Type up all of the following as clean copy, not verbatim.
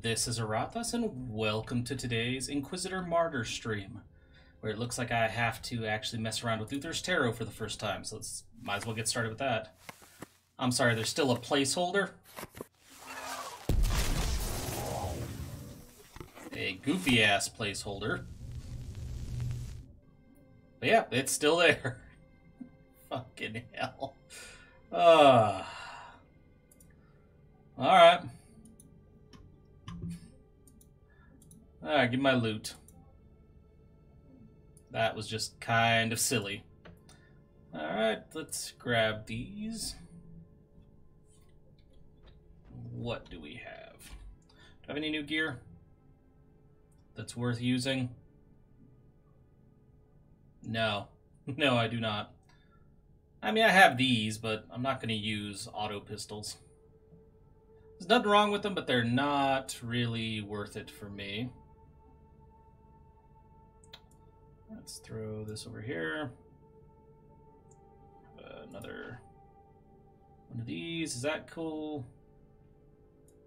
This is Aurathas, and welcome to today's Inquisitor Martyr stream, where it looks like I have to actually mess around with Uther's Tarot for the first time, so might as well get started with that. I'm sorry, there's still a placeholder. A goofy-ass placeholder. But yeah, it's still there. Fucking hell. Alright. Alright, give me my loot. That was just kind of silly. Alright, let's grab these. What do we have? Do I have any new gear that's worth using? No. No, I do not. I mean, I have these, but I'm not going to use auto pistols. There's nothing wrong with them, but they're not really worth it for me. Let's throw this over here. Another one of these. Is that cool?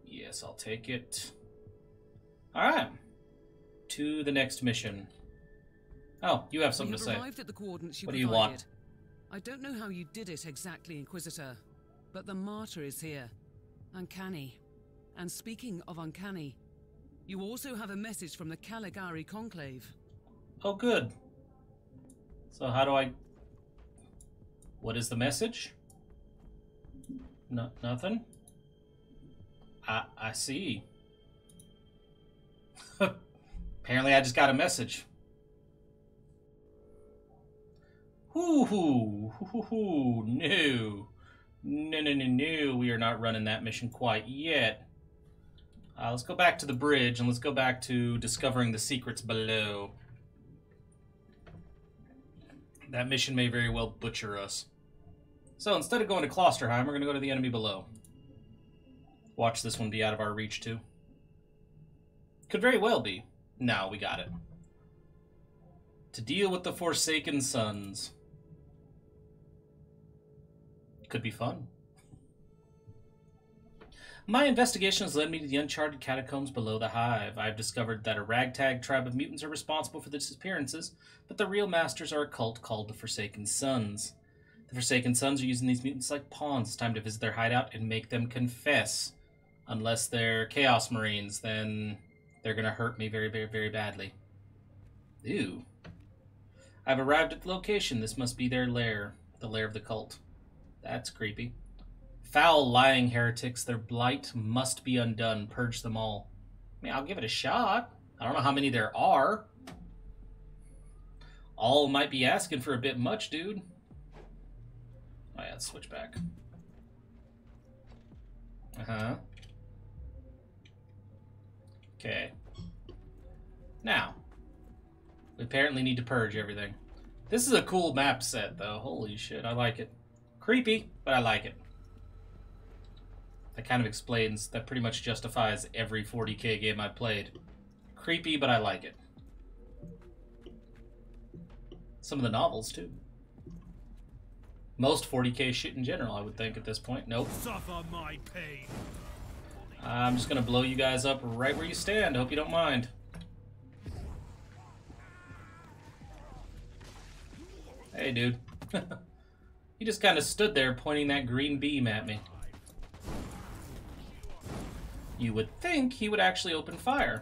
Yes, I'll take it. Alright. To the next mission. Oh, you have something to say. Arrived at the coordinates you What do you provided. want? I don't know how you did it exactly, Inquisitor, but the Martyr is here. Uncanny. And speaking of uncanny, you also have a message from the Caligari Conclave. Oh, good. So how do I... What is the message? No, nothing? I see. Apparently I just got a message. No. No. We are not running that mission quite yet. Let's go back to the bridge, and let's go back to discovering the secrets below. That mission may very well butcher us. So instead of going to Klosterheim, we're going to go to the enemy below. Watch this one be out of our reach, too. Could very well be. No, we got it. To deal with the Forsaken Sons. Could be fun. My investigation has led me to the uncharted catacombs below the Hive. I have discovered that a ragtag tribe of mutants are responsible for the disappearances, but the real masters are a cult called the Forsaken Sons. The Forsaken Sons are using these mutants like pawns. It's time to visit their hideout and make them confess. Unless they're Chaos Marines, then they're going to hurt me very, very, very badly. Ew. I've arrived at the location. This must be their lair. The lair of the cult. That's creepy. Foul, lying heretics. Their blight must be undone. Purge them all. I mean, I'll give it a shot. I don't know how many there are. All might be asking for a bit much, dude. Oh yeah, let's switch back. Uh-huh. Okay. Now, we apparently need to purge everything. This is a cool map set, though. Holy shit, I like it. Creepy, but I like it. That kind of explains, that pretty much justifies every 40k game I've played. Creepy, but I like it. Some of the novels, too. Most 40k shit in general, I would think, at this point. Nope. Suffer my pain. I'm just gonna blow you guys up right where you stand. Hope you don't mind. Hey, dude. He just kind of stood there pointing that green beam at me. You would think he would actually open fire.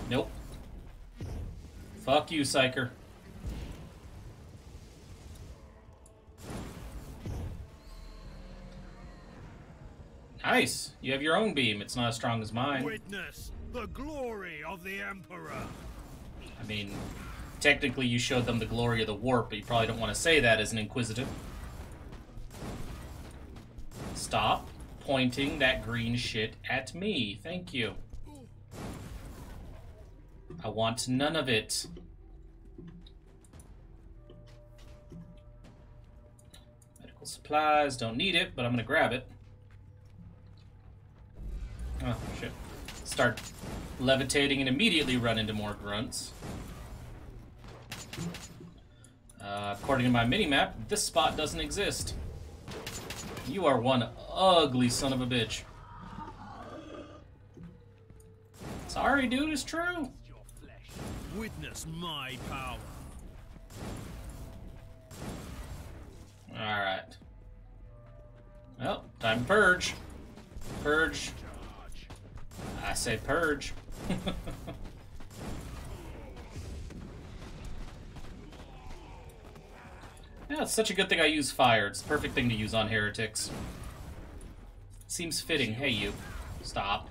Nope. Fuck you, Psyker. Nice. You have your own beam. It's not as strong as mine. Witness the glory of the Emperor. I mean, technically you showed them the glory of the warp, but you probably don't want to say that as an Inquisitor. Stop pointing that green shit at me. Thank you. I want none of it. Medical supplies. Don't need it, but I'm going to grab it. Oh, shit. Start levitating and immediately run into more grunts. According to my minimap, this spot doesn't exist. You are one ugly son of a bitch. Sorry, dude, it's true. Witness my power. Alright. Well, time to purge. Purge. I say purge. Yeah, it's such a good thing I use fire. It's the perfect thing to use on heretics. Seems fitting. Hey, you. Stop.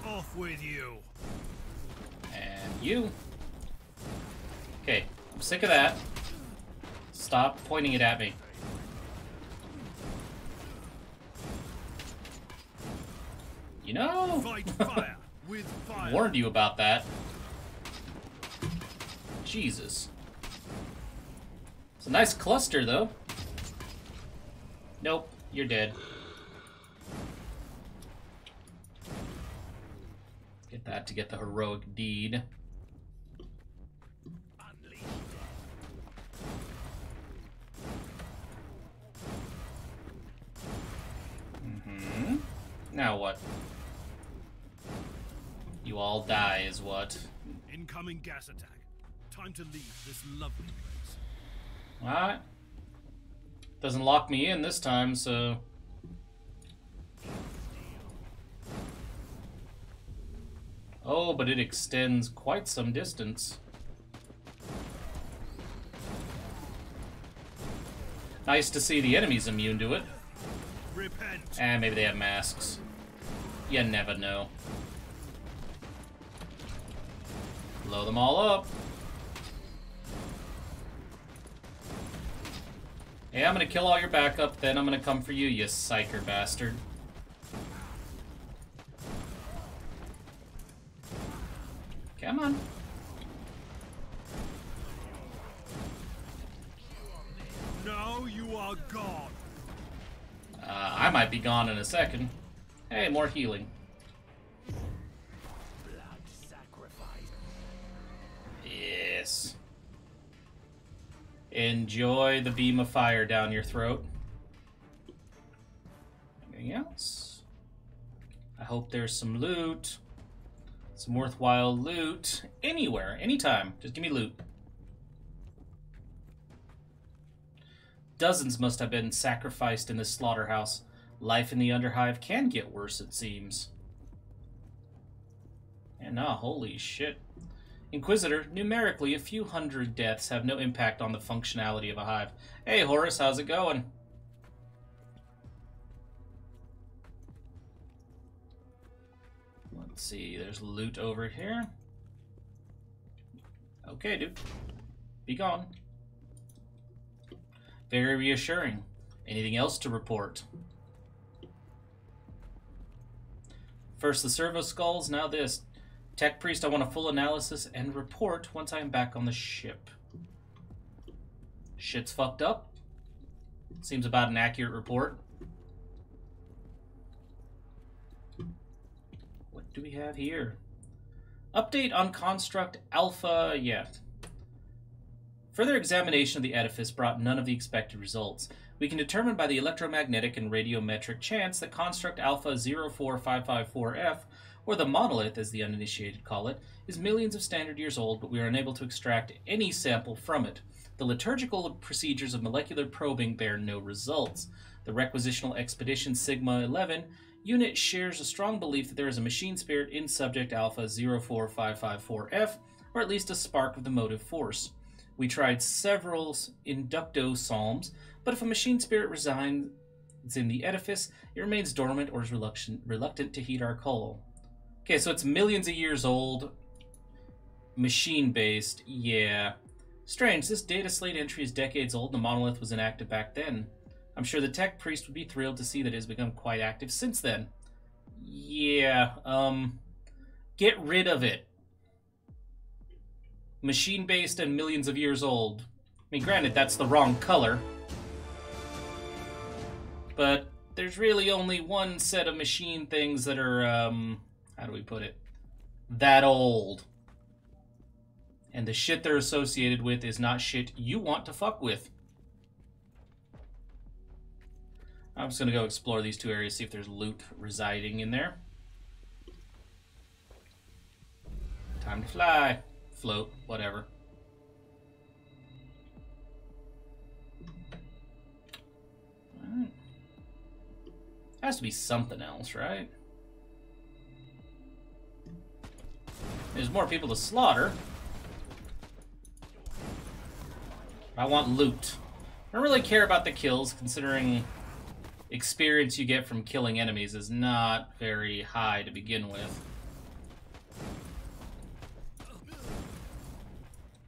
Off with you. And you. Okay, I'm sick of that. Stop pointing it at me. You know, Fight fire with fire. warned you about that. Jesus. It's a nice cluster, though. Nope, you're dead. Get that to get the heroic deed. Now what? You all die is what? Incoming gas attack. Time to leave this lovely place. Alright. Doesn't lock me in this time, so... Oh, but it extends quite some distance. Nice to see the enemy's immune to it. Repent. And maybe they have masks. You never know. Blow them all up. Hey, I'm gonna kill all your backup, then I'm gonna come for you, you psyker bastard. Come on. Now you are gone. I might be gone in a second. Hey, more healing. Blood sacrifice. Yes. Enjoy the beam of fire down your throat. Anything else? I hope there's some loot. Some worthwhile loot. Anywhere, anytime. Just give me loot. Dozens must have been sacrificed in this slaughterhouse. Life in the Underhive can get worse, it seems. And holy shit. Inquisitor, numerically, a few hundred deaths have no impact on the functionality of a hive. Hey, Horus, how's it going? Let's see, there's loot over here. Okay, dude. Be gone. Very reassuring. Anything else to report? First the servo skulls, now this. Tech Priest, I want a full analysis and report once I am back on the ship. Shit's fucked up. Seems about an accurate report. What do we have here? Update on Construct Alpha, yeah. Further examination of the edifice brought none of the expected results. We can determine by the electromagnetic and radiometric chance that Construct Alpha 04554F, or the Monolith as the uninitiated call it, is millions of standard years old, but we are unable to extract any sample from it. The liturgical procedures of molecular probing bear no results. The Requisitional Expedition Sigma 11 unit shares a strong belief that there is a machine spirit in Subject Alpha 04554F, or at least a spark of the motive force. We tried several inducto psalms, but if a machine spirit resides in the edifice, it remains dormant or is reluctant to heed our call. Okay, so it's millions of years old, machine-based, yeah. Strange, this data slate entry is decades old, and the Monolith was inactive back then. I'm sure the Tech Priest would be thrilled to see that it has become quite active since then. Yeah, get rid of it. Machine-based and millions of years old. I mean, granted, that's the wrong color. But there's really only one set of machine things that are, how do we put it? That old. And the shit they're associated with is not shit you want to fuck with. I'm just going to go explore these two areas, see if there's loot residing in there. Time to fly. Float, whatever. Alright. Has to be something else, right? There's more people to slaughter. I want loot. I don't really care about the kills, considering experience you get from killing enemies is not very high to begin with.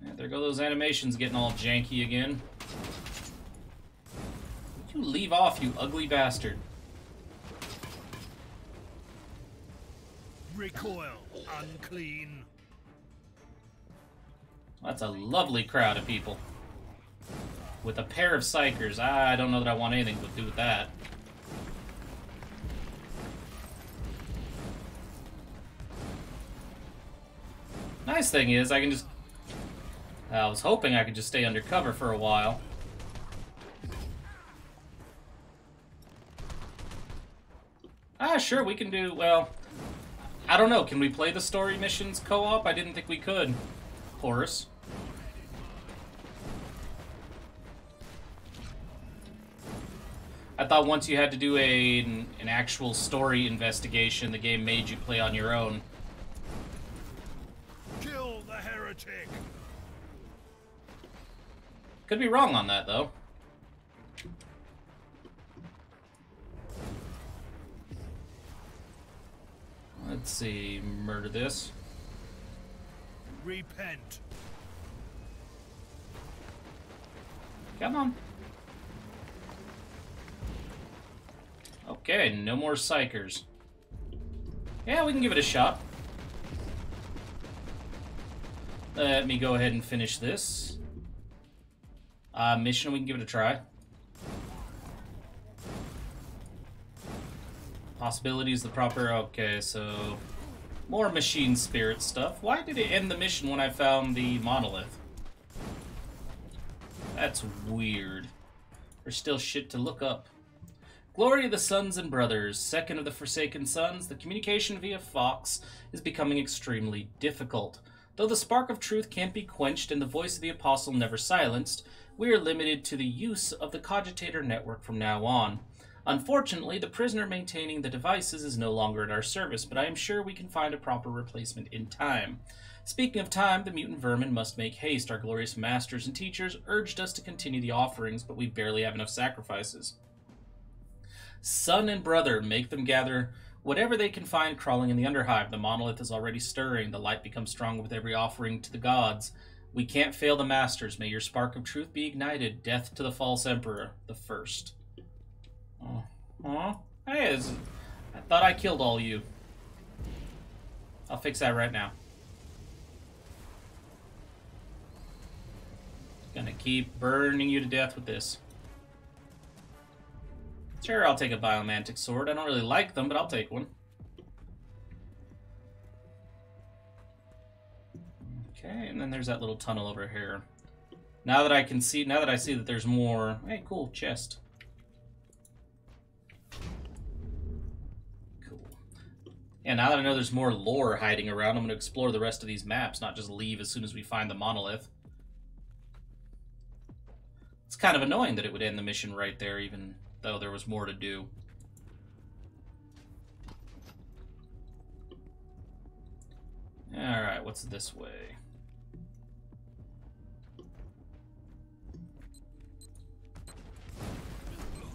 Yeah, there go those animations getting all janky again. You leave off, you ugly bastard. Recoil, unclean. That's a lovely crowd of people. With a pair of psychers, I don't know that I want anything to do with that. Nice thing is, I can just... I was hoping I could just stay undercover for a while. Ah, sure, we can do, well... I don't know, can we play the story missions co-op? I didn't think we could. Horus. I thought once you had to do an actual story investigation, the game made you play on your own. Kill the heretic. Could be wrong on that, though. Let's see, murder this. Repent. Come on. Okay, no more psychers. Yeah, we can give it a shot. Let me go ahead and finish this. Mission, we can give it a try. Possibilities, the proper... Okay, so... More machine spirit stuff. Why did it end the mission when I found the Monolith? That's weird. There's still shit to look up. Glory of the Sons and Brothers, second of the Forsaken Sons, the communication via Fox is becoming extremely difficult. Though the spark of truth can't be quenched and the voice of the Apostle never silenced, we are limited to the use of the Cogitator network from now on. Unfortunately, the prisoner maintaining the devices is no longer at our service, but I am sure we can find a proper replacement in time. Speaking of time, the mutant vermin must make haste. Our glorious masters and teachers urged us to continue the offerings, but we barely have enough sacrifices. Son and brother, make them gather whatever they can find crawling in the underhive. The monolith is already stirring. The light becomes stronger with every offering to the gods. We can't fail the masters. May your spark of truth be ignited. Death to the false emperor, the first. Hey, I thought I killed all you. I'll fix that right now. Gonna keep burning you to death with this. Sure, I'll take a biomantic sword. I don't really like them, but I'll take one. Okay, and then there's that little tunnel over here. Now that I see that there's more... Hey, cool, chest. Cool. Yeah, now that I know there's more lore hiding around, I'm going to explore the rest of these maps, not just leave as soon as we find the monolith. It's kind of annoying that it would end the mission right there, even though there was more to do. Alright, what's this way?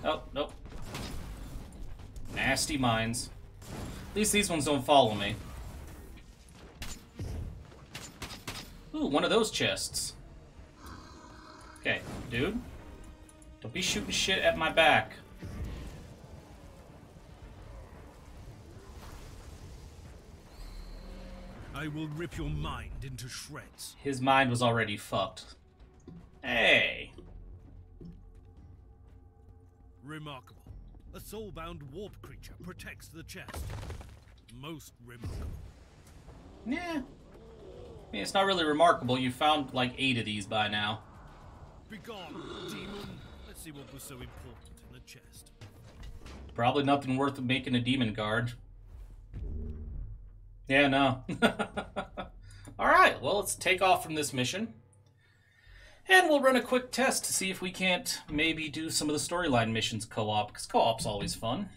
Oh, nope. Nasty mines. At least these ones don't follow me. Ooh, one of those chests. Okay, dude. Don't be shooting shit at my back. I will rip your mind into shreds. His mind was already fucked. Hey. Remarkable. A soul-bound warp creature protects the chest. Most remarkable. Yeah. I mean, it's not really remarkable. You found like 8 of these by now. Begone, demon. Let's see what was so important in the chest. Probably nothing worth making a demon guard. Yeah, no. Alright, well, let's take off from this mission. And we'll run a quick test to see if we can't maybe do some of the storyline missions co-op, because co-op's always fun.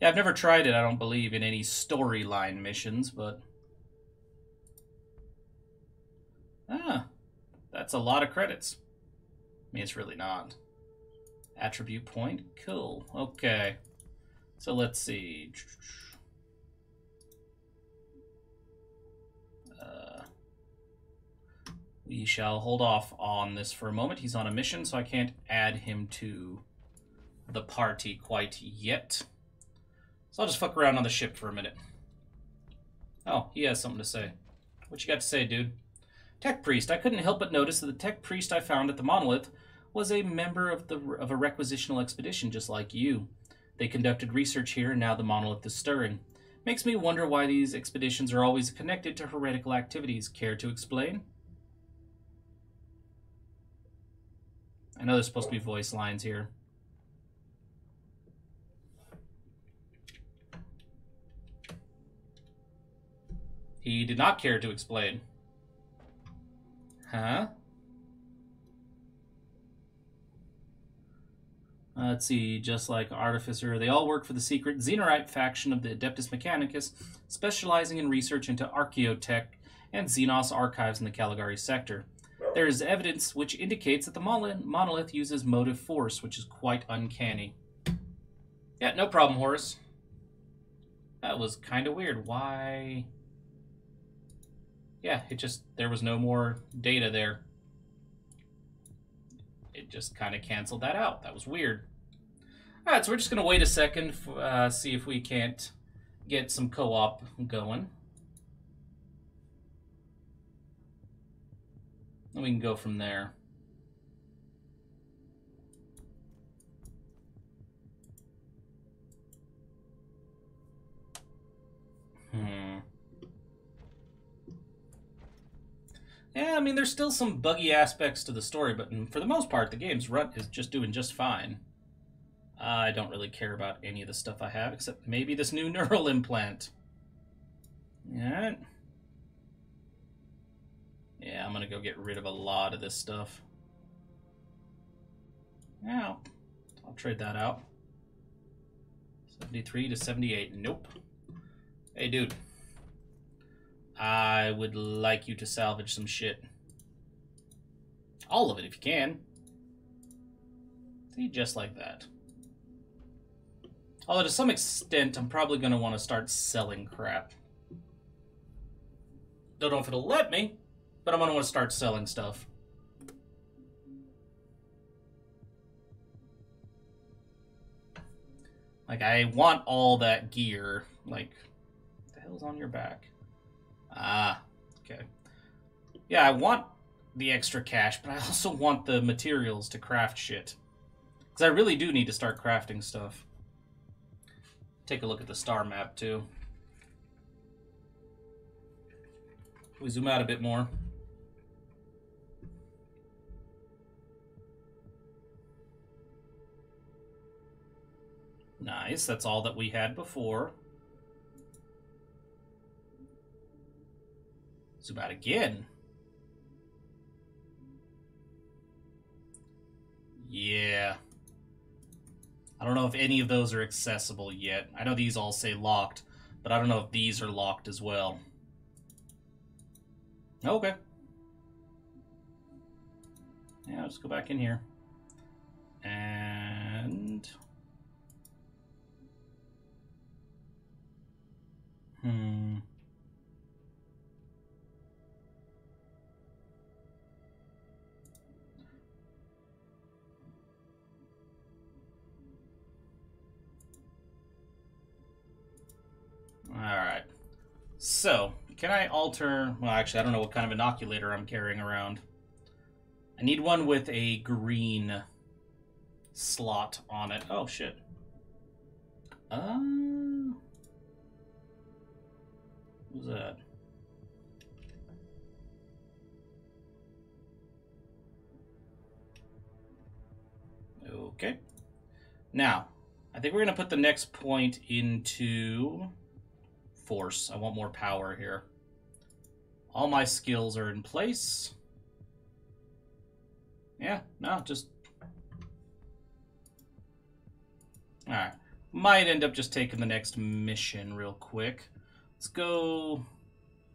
Yeah, I've never tried it, I don't believe, in any storyline missions, but... Ah, that's a lot of credits. I mean, it's really not. Attribute point? Cool. Okay. So let's see. We shall hold off on this for a moment. He's on a mission, so I can't add him to the party quite yet. So I'll just fuck around on the ship for a minute. Oh, he has something to say. What you got to say, dude? Tech Priest. I couldn't help but notice that the Tech Priest I found at the Monolith was a member of a requisitional expedition just like you. They conducted research here, and now the Monolith is stirring. Makes me wonder why these expeditions are always connected to heretical activities. Care to explain? I know there's supposed to be voice lines here. He did not care to explain. Huh? Let's see, just like Artificer, they all work for the secret Xenorite faction of the Adeptus Mechanicus, specializing in research into archaeotech and Xenos archives in the Caligari Sector. There is evidence which indicates that the Monolith uses motive force, which is quite uncanny. Yeah, no problem, Horace. That was kind of weird. Why? Yeah, there was no more data there. It just kind of canceled that out. That was weird. Alright, so we're just going to wait a second, see if we can't get some co-op going. And we can go from there. Yeah, I mean, there's still some buggy aspects to the story, but for the most part, the game's run is just doing just fine. I don't really care about any of the stuff I have, except maybe this new neural implant. Alright. Yeah, I'm gonna go get rid of a lot of this stuff. Yeah, I'll trade that out. 73 to 78. Nope. Hey, dude. I would like you to salvage some shit. All of it, if you can. See, just like that. Although, to some extent, I'm probably going to want to start selling crap. Don't know if it'll let me, but I'm going to want to start selling stuff. Like, I want all that gear. Like, what the hell's on your back? Ah, okay. Yeah, I want the extra cash, but I also want the materials to craft shit. Because I really do need to start crafting stuff. Take a look at the star map, too. Can we zoom out a bit more? Nice, that's all that we had before. Zoom out again. Yeah. I don't know if any of those are accessible yet. I know these all say locked, but I don't know if these are locked as well. Okay. Yeah, let's go back in here. And... Alright. So, can I alter... Well, actually, I don't know what kind of inoculator I'm carrying around. I need one with a green slot on it. Oh, shit. What's that? Okay. Now, I think we're going to put the next point into force. I want more power here. All my skills are in place. Yeah, no, just... Alright. Might end up just taking the next mission real quick. Let's go...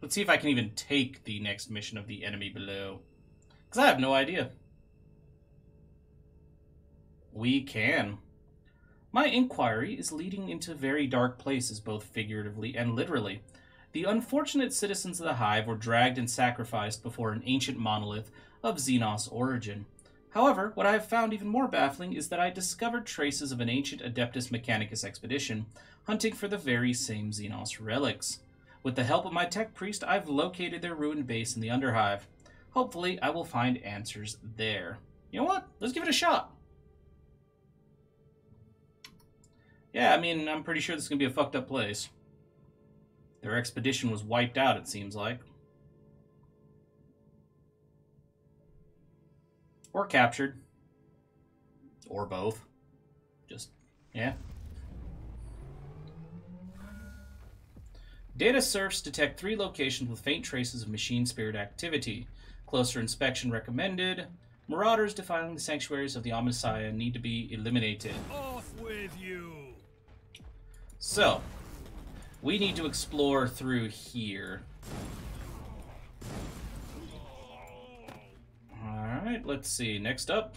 Let's see if I can even take the next mission of the enemy below. Because I have no idea. We can. My inquiry is leading into very dark places, both figuratively and literally. The unfortunate citizens of the Hive were dragged and sacrificed before an ancient monolith of Xenos origin. However, what I have found even more baffling is that I discovered traces of an ancient Adeptus Mechanicus expedition hunting for the very same Xenos relics. With the help of my tech priest, I've located their ruined base in the Underhive. Hopefully, I will find answers there. You know what? Let's give it a shot. Yeah, I mean, I'm pretty sure this is going to be a fucked up place. Their expedition was wiped out, it seems like. Or captured. Or both. Just, yeah. Data serfs detect 3 locations with faint traces of machine spirit activity. Closer inspection recommended. Marauders defiling the sanctuaries of the Omnissiah need to be eliminated. Off with you! So, we need to explore through here. Alright, let's see. Next up.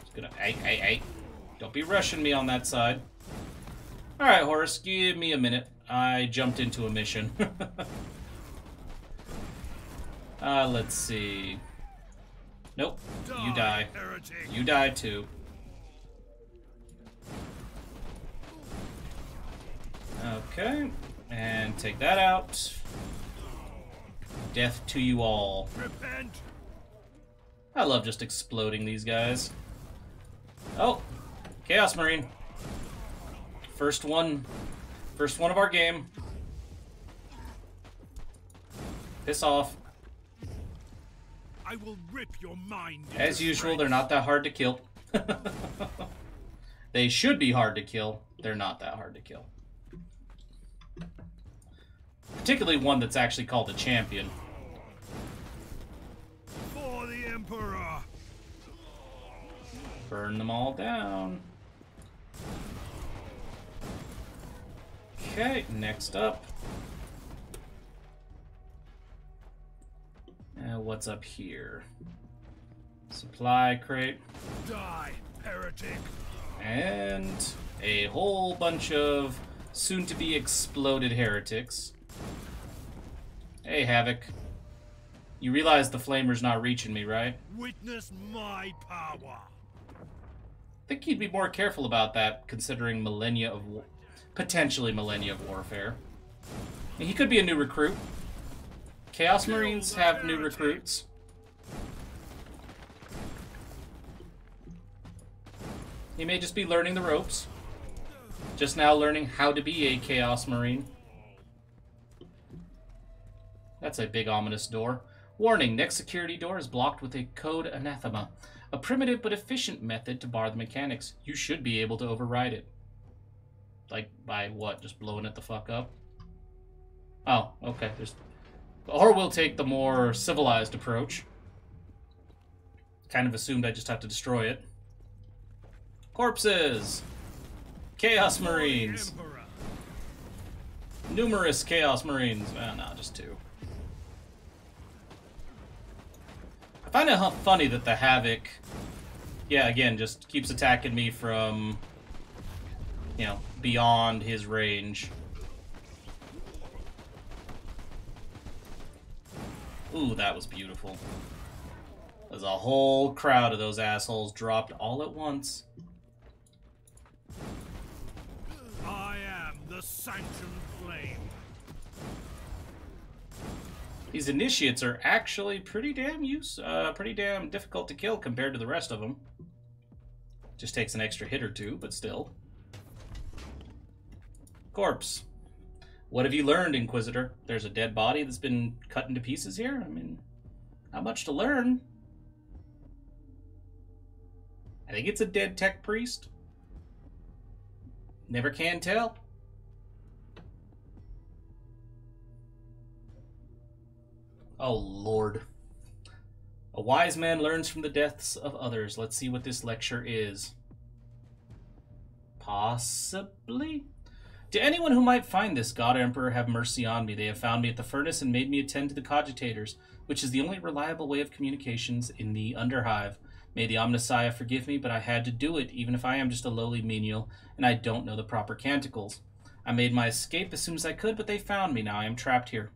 Just gonna... Hey. Don't be rushing me on that side. Alright, Horace, give me a minute. I jumped into a mission. Let's see. Nope. You die. Heretic. You die too. Okay, and take that out. Death to you all. Repent. I love just exploding these guys. Oh, Chaos Marine. First one of our game. Piss off. I will rip your mind. As usual, they're not that hard to kill. They should be hard to kill. They're not that hard to kill. Particularly one that's actually called a champion. For the Emperor. Burn them all down. Okay, next up. What's up here? Supply crate. Die, heretic. And a whole bunch of soon-to-be exploded heretics. Hey, Havoc. You realize the flamer's not reaching me, right? Witness my power. I think you'd be more careful about that, considering potentially millennia of warfare. And he could be a new recruit. Chaos Marines have new recruits. He may just be learning the ropes. Just now learning how to be a Chaos Marine. That's a big ominous door. Warning, next security door is blocked with a code anathema. A primitive but efficient method to bar the mechanics. You should be able to override it. Like, by what? Just blowing it the fuck up? Oh, okay. Or we'll take the more civilized approach. Kind of assumed I just have to destroy it. Corpses! Chaos Marines! Numerous Chaos Marines. No, just 2. I find it funny that the Havoc, yeah, again, just keeps attacking me from, you know, beyond his range. Ooh, that was beautiful. There's a whole crowd of those assholes dropped all at once. I am the sanctioned flame. These initiates are actually pretty damn difficult to kill compared to the rest of them. Just takes an extra hit or 2, but still. Corpse. What have you learned, Inquisitor? There's a dead body that's been cut into pieces here? I mean, not much to learn. I think it's a dead tech priest. Never can tell. Oh, Lord. A wise man learns from the deaths of others. Let's see what this lecture is. Possibly? To anyone who might find this, God Emperor, have mercy on me. They have found me at the furnace and made me attend to the cogitators, which is the only reliable way of communications in the Underhive. May the Omnissiah forgive me, but I had to do it, even if I am just a lowly menial, and I don't know the proper canticles. I made my escape as soon as I could, but they found me. Now I am trapped here.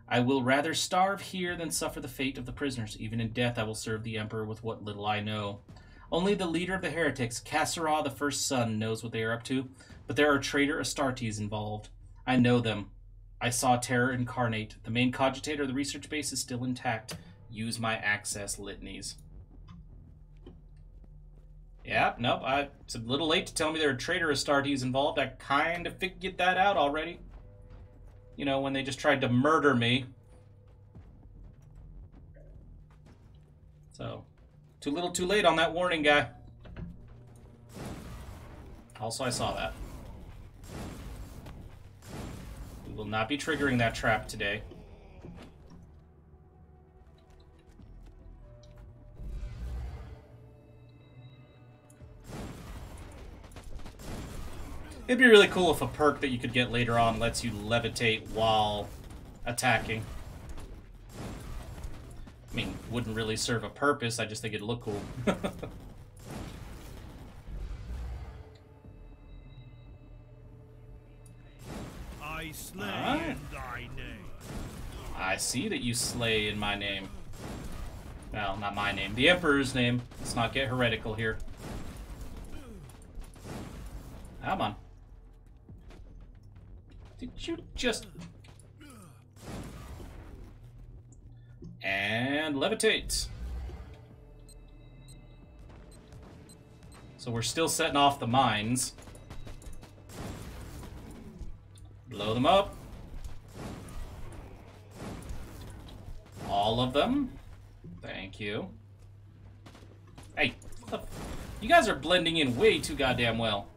I will rather starve here than suffer the fate of the prisoners. Even in death I will serve the Emperor with what little I know. Only the leader of the heretics, Cassara the First Son, knows what they are up to, but there are traitor Astartes involved. I know them. I saw terror incarnate. The main cogitator of the research base is still intact. Use my access litanies. Yeah, nope, it's a little late to tell me there are traitor Astartes involved. I kind of figured that out already. You know, when they just tried to murder me. So, too little too late on that warning guy. Also, I saw that. We will not be triggering that trap today. It'd be really cool if a perk that you could get later on lets you levitate while attacking. I mean, wouldn't really serve a purpose, I just think it'd look cool. I slay in thy name. I see that you slay in my name. Well, not my name. The Emperor's name. Let's not get heretical here. Come on. Did you just... And levitate. So we're still setting off the mines. Blow them up. All of them. Thank you. Hey, you guys are blending in way too goddamn well.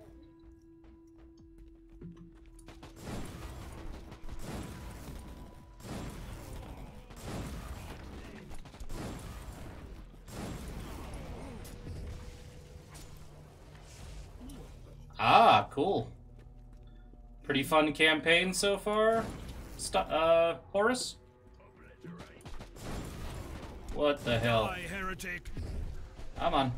Ah, cool. Pretty fun campaign so far. Horus? What the hell? Hi, heretic. Come on.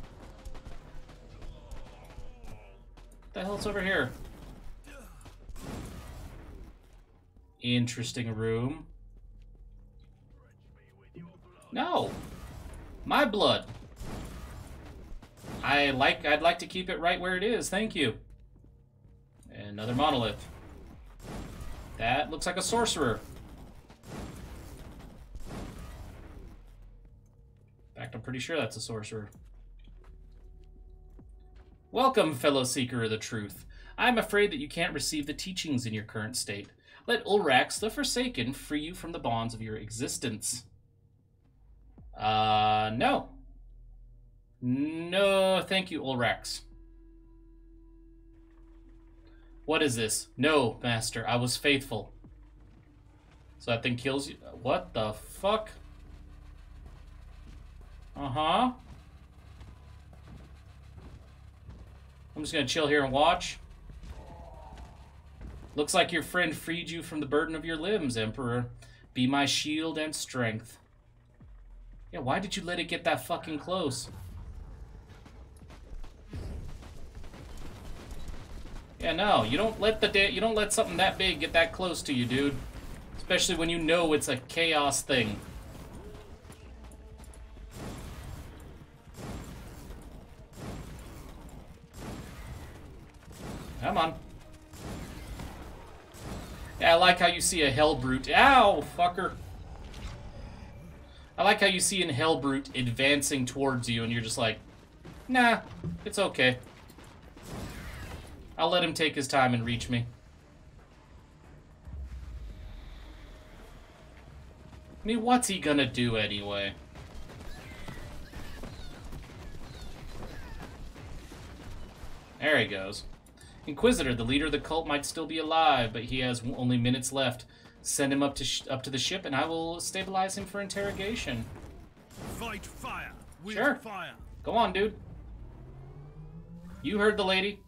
What the hell's over here? Interesting room. No! My blood! I'd like to keep it right where it is, thank you. Another monolith. That looks like a sorcerer. In fact, I'm pretty sure that's a sorcerer. Welcome, fellow seeker of the truth. I'm afraid that you can't receive the teachings in your current state. Let Ulrax the Forsaken free you from the bonds of your existence. No. No, thank you, Ulrax. What is this? No, Master, I was faithful. So that thing kills you? What the fuck? Uh-huh. I'm just gonna chill here and watch. Looks like your friend freed you from the burden of your limbs, Emperor. Be my shield and strength. Yeah, why did you let it get that fucking close? Yeah, no, you don't let something that big get that close to you, dude. Especially when you know it's a chaos thing. Come on. Yeah, I like how you see a Hellbrute. Ow, fucker. I like how you see a Hellbrute advancing towards you and you're just like, nah, it's okay. I'll let him take his time and reach me. I mean, what's he gonna do anyway? There he goes. Inquisitor, the leader of the cult, might still be alive, but he has only minutes left. Send him up to the ship, and I will stabilize him for interrogation. Fight fire with Sure. fire. Go on, dude. You heard the lady.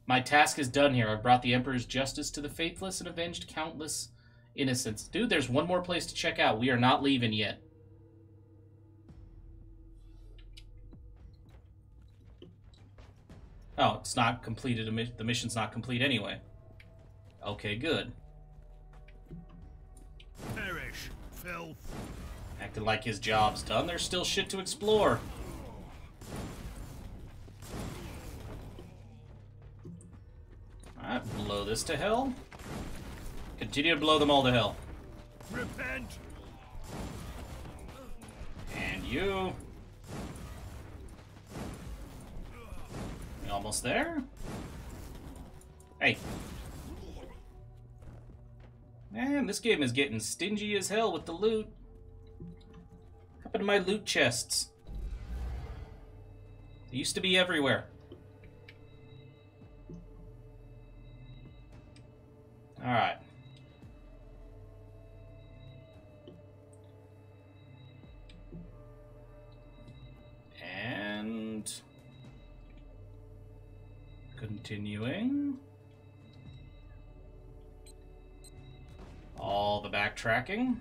My task is done here. I've brought the Emperor's justice to the faithless and avenged countless innocents. Dude, there's one more place to check out. We are not leaving yet. Oh, it's not completed. The mission's not complete anyway. Okay, good. Perish, filth. Acted like his job's done. There's still shit to explore. Alright, blow this to hell. Continue to blow them all to hell. Repent. And you. We almost there? Hey. Man, this game is getting stingy as hell with the loot. What happened to my loot chests? They used to be everywhere. Alright. And... continuing. All the backtracking.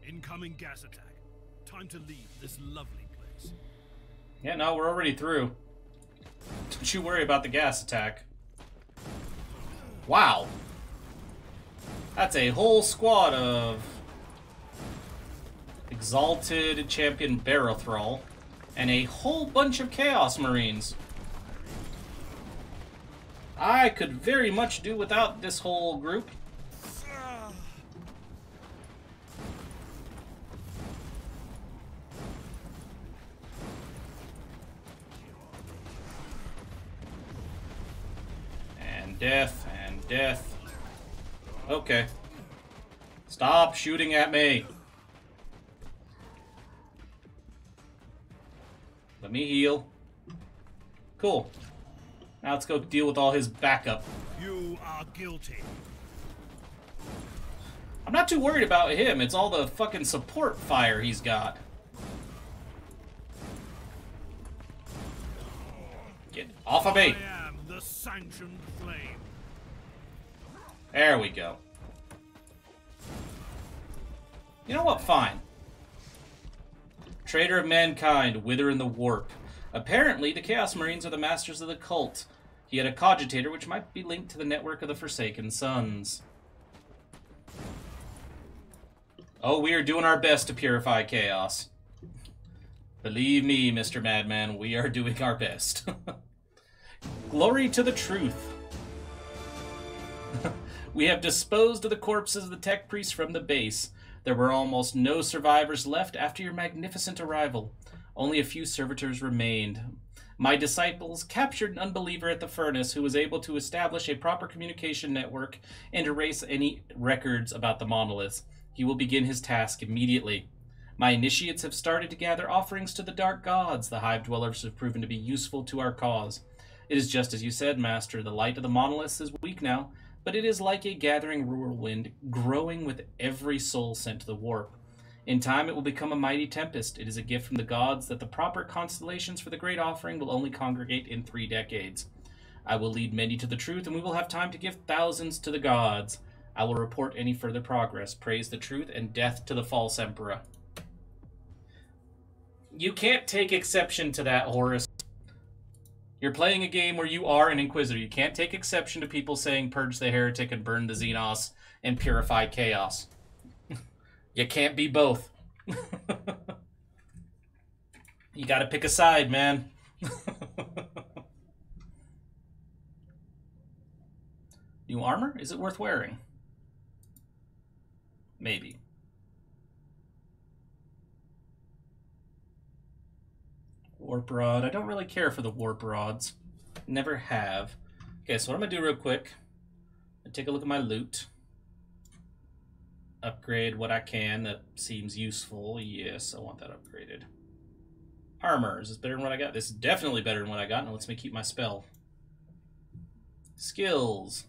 Incoming gas attack. Time to leave this lovely place. Yeah, no, we're already through. Don't you worry about the gas attack. Wow. That's a whole squad of Exalted Champion Barathrall and a whole bunch of Chaos Marines. I could very much do without this whole group. And death, and death. Okay. Stop shooting at me. Let me heal. Cool. Now let's go deal with all his backup. You are guilty. I'm not too worried about him. It's all the fucking support fire he's got. Get off of me. I am the sanctioned flame. There we go. You know what? Fine. Traitor of mankind, wither in the warp. Apparently, the Chaos Marines are the masters of the cult. He had a cogitator which might be linked to the network of the Forsaken Sons. Oh, we are doing our best to purify chaos. Believe me, Mr. Madman, we are doing our best. Glory to the truth. We have disposed of the corpses of the tech priests from the base. There were almost no survivors left after your magnificent arrival. Only a few servitors remained. My disciples captured an unbeliever at the furnace who was able to establish a proper communication network and erase any records about the monoliths. He will begin his task immediately. My initiates have started to gather offerings to the dark gods. The hive dwellers have proven to be useful to our cause. It is just as you said, Master. The light of the monoliths is weak now, but it is like a gathering whirlwind, growing with every soul sent to the warp. In time it will become a mighty tempest. It is a gift from the gods that the proper constellations for the great offering will only congregate in 3 decades. I will lead many to the truth, and we will have time to give thousands to the gods. I will report any further progress. Praise the truth, and death to the false emperor. You can't take exception to that, Horus. You're playing a game where you are an Inquisitor. You can't take exception to people saying purge the heretic and burn the Xenos and purify chaos. You can't be both. You gotta pick a side, man. New armor? Is it worth wearing? Maybe. Warp rod. I don't really care for the warp rods. Never have. Okay, so what I'm gonna do real quick, take a look at my loot. upgrade what I can that seems useful. Yes, I want that upgraded. Armor, is this better than what I got? This is definitely better than what I got. Now lets me keep my spell. Skills.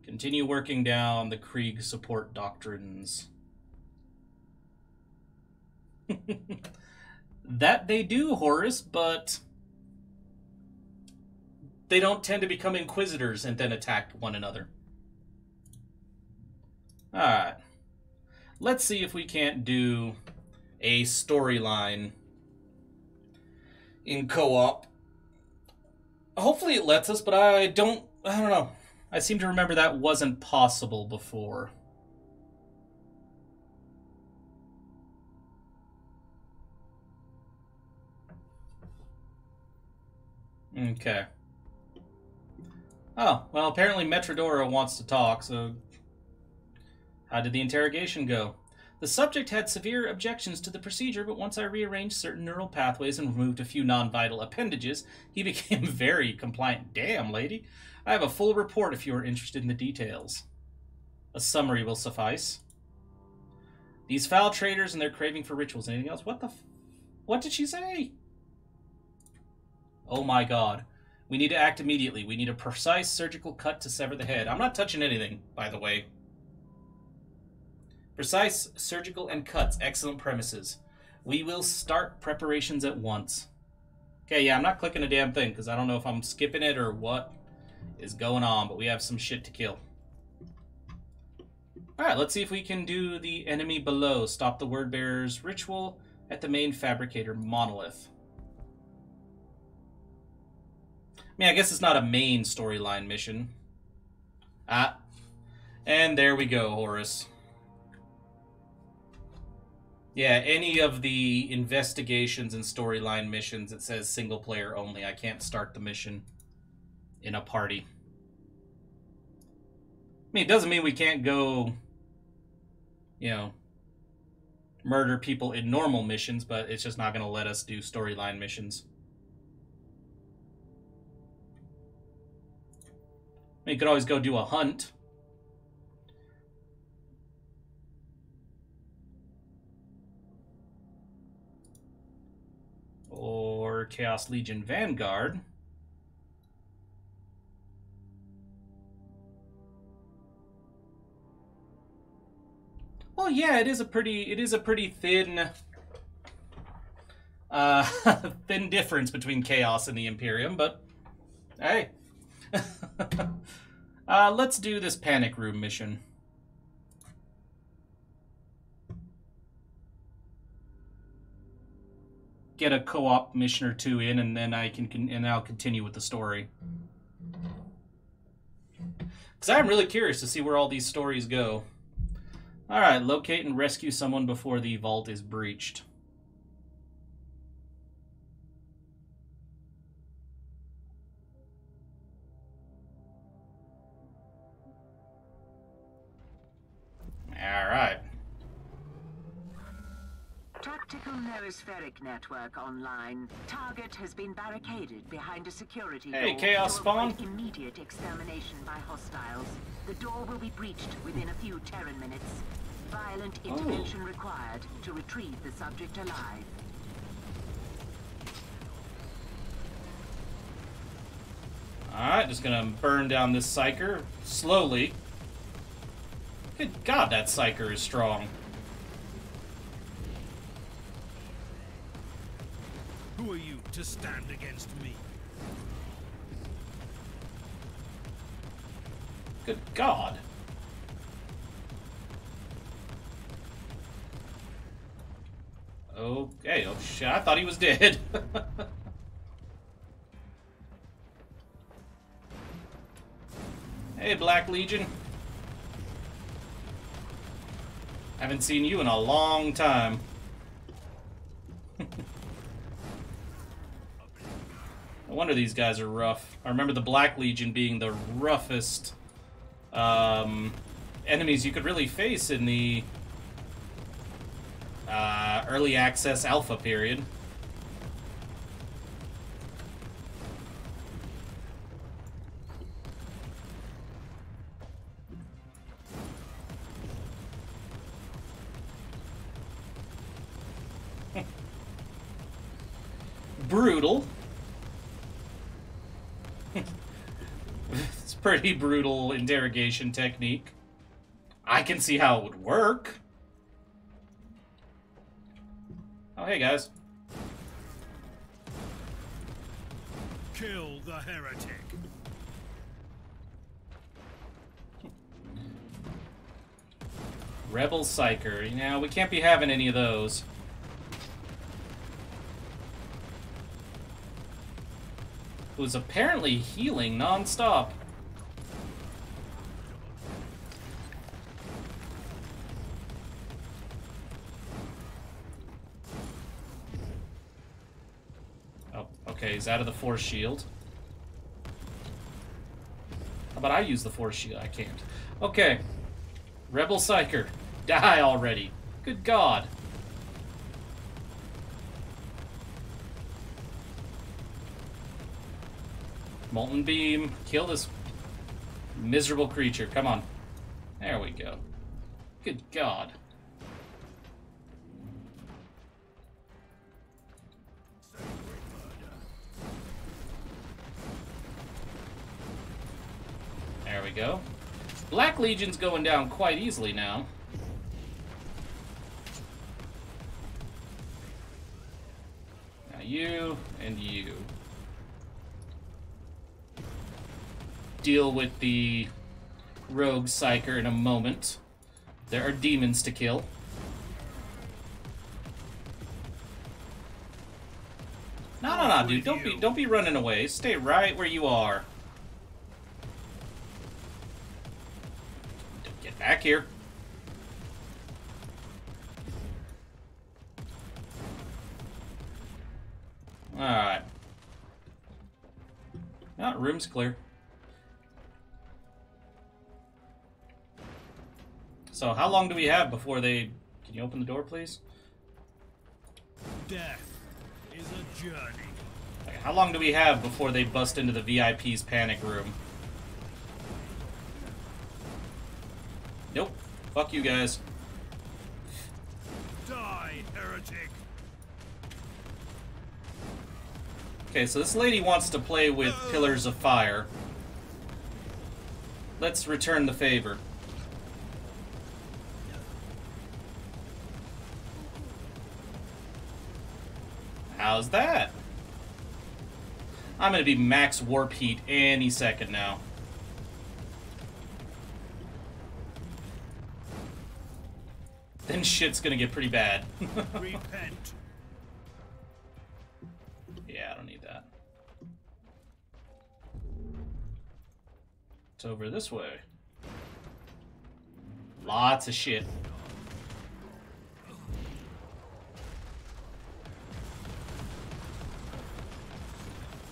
Continue working down the Krieg support doctrines. That they do, Horus, but they don't tend to become Inquisitors and then attack one another. Alright. Let's see if we can't do a storyline in co-op. Hopefully it lets us, but I don't know. I seem to remember that wasn't possible before. Okay. Oh, well, apparently Metrodora wants to talk, so how did the interrogation go? The subject had severe objections to the procedure, but once I rearranged certain neural pathways and removed a few non-vital appendages, he became very compliant. Damn, lady. I have a full report if you are interested in the details. A summary will suffice. These foul traitors and their craving for rituals. Anything else? What did she say? Oh my god. We need to act immediately. We need a precise surgical cut to sever the head. I'm not touching anything, by the way. Precise, surgical, and cuts. Excellent premises. We will start preparations at once. Okay, yeah, I'm not clicking a damn thing, because I don't know if I'm skipping it or what is going on, but we have some shit to kill. Alright, let's see if we can do the enemy below. Stop the Wordbearer's ritual at the main fabricator Monolith. I mean, I guess it's not a main storyline mission. Ah. And there we go, Horus. Yeah, any of the investigations and storyline missions, it says single player only. I can't start the mission in a party. I mean, it doesn't mean we can't go, you know, murder people in normal missions, but it's just not going to let us do storyline missions. I mean, you could always go do a hunt. Or Chaos Legion Vanguard. Well, yeah, it is a pretty thin thin difference between Chaos and the Imperium, but hey. Let's do this Panic Room mission. Get a co-op mission or two in, and then I'll continue with the story. Because I'm really curious to see where all these stories go. Alright, locate and rescue someone before the vault is breached. Alright. Tactical noospheric network online. Target has been barricaded behind a security door. Hey, Chaos Spawn. To avoid immediate extermination by hostiles. The door will be breached within a few Terran minutes. Violent intervention required to retrieve the subject alive. Alright, just gonna burn down this Psyker slowly. Good God, that Psyker is strong. Who are you to stand against me? Good God. Okay, oh shit, I thought he was dead. Hey, Black Legion. Haven't seen you in a long time. No wonder these guys are rough. I remember the Black Legion being the roughest enemies you could really face in the early access alpha period. brutal. It's pretty brutal interrogation technique. I can see how it would work. Oh, hey, guys. Kill the heretic. Rebel Psyker. Now, we can't be having any of those. Who's apparently healing non-stop. Oh, okay, he's out of the force shield. How about I use the force shield? I can't. Okay. Rebel Psyker. Die already. Good God. Molten Beam. Kill this miserable creature. Come on. There we go. Good God. There we go. Black Legion's going down quite easily now. Now you and you. Deal with the Rogue Psyker in a moment. There are demons to kill. No, dude. Don't be running away. Stay right where you are. Get back here. Alright. Oh, room's clear. So, how long do we have before they... Can you open the door, please? Death is a journey. Okay, how long do we have before they bust into the VIP's panic room? Nope. Fuck you guys. Die, heretic. Okay, so this lady wants to play with pillars of fire. Let's return the favor. How's that? I'm gonna be max warp heat any second now. Then shit's gonna get pretty bad. Repent. Yeah, I don't need that. It's over this way. Lots of shit.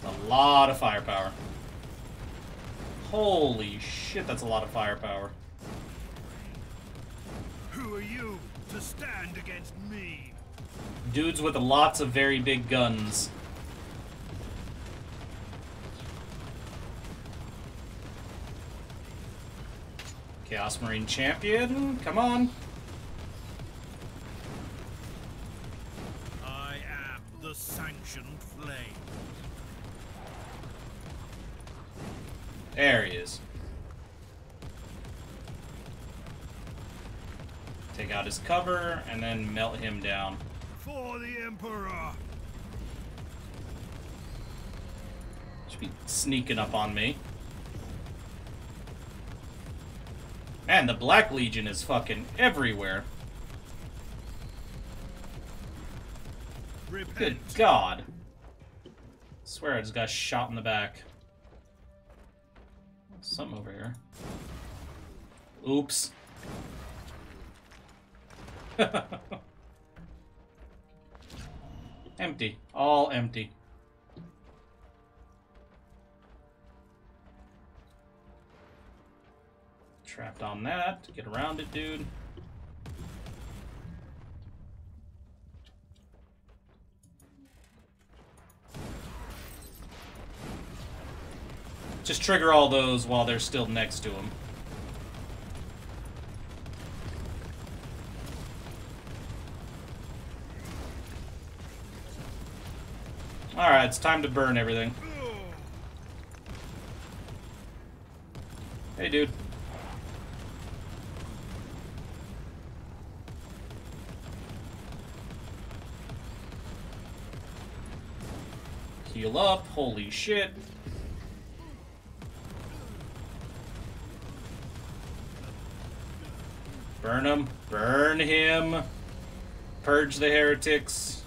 A lot of firepower. Holy shit, that's a lot of firepower. Who are you to stand against me? Dudes with lots of very big guns. Chaos Marine Champion, come on. I am the sanctioned flame. There he is. Take out his cover and then melt him down. For the Emperor. Should be sneaking up on me. Man, the Black Legion is fucking everywhere. Repent. Good God. I swear I just got shot in the back. Something over here. Oops. Empty. All empty. Trapped on that. Get around it, dude. Just trigger all those while they're still next to him. Alright, it's time to burn everything. Hey, dude. Heal up. Holy shit. Burn him. Burn him. Purge the heretics.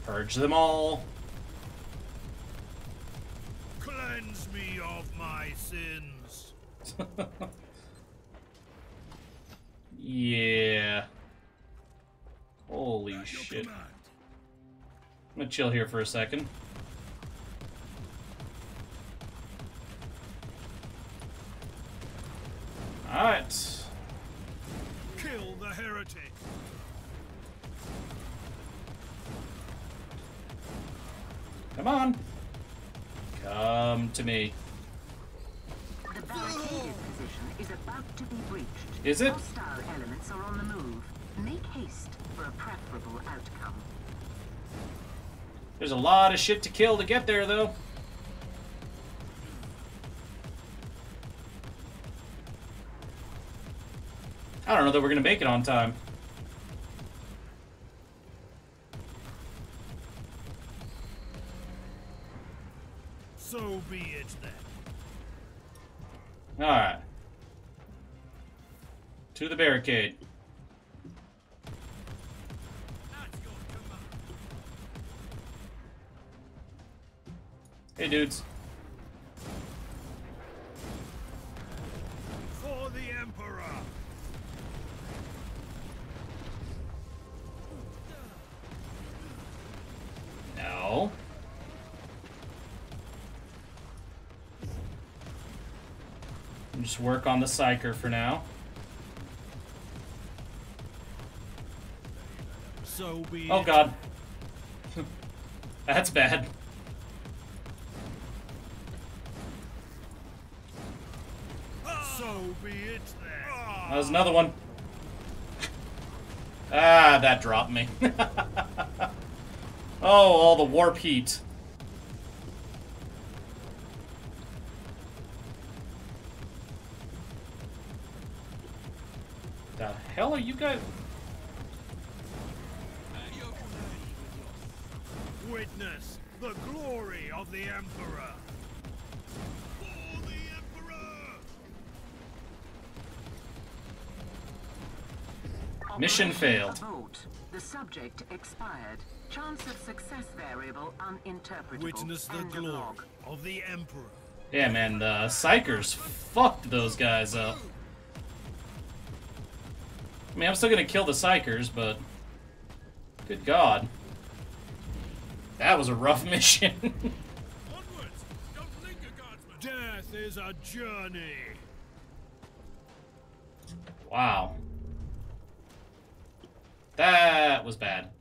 Purge them all. Cleanse me of my sins. Yeah. Holy shit. I'm gonna chill here for a second. Alright. Kill the heretic. Come on. Come to me. The barricaded position is about to be breached. Is it? Hostile elements are on the move. Make haste for a preferable outcome. There's a lot of shit to kill to get there, though. I don't know that we're gonna make it on time. So be it then. Alright. To the barricade. Hey, dudes. For the Emperor. No. Just work on the Psyker for now. So be Oh it. god. That's bad. So be it then. That was another one. Ah, that dropped me. Oh, all the warp heat. The hell are you guys? Witness the glory of the Emperor. For the Emperor. Mission failed. Vote. The subject expired. Chance of success variable uninterpretable. Witness the End of glory log. of the Emperor. Yeah, man, the Psychers fucked those guys up. I mean, I'm still gonna kill the Psychers, but... Good God. That was a rough mission. Onwards! Don't linger, guardsmen! Death is a journey. Wow. That was bad.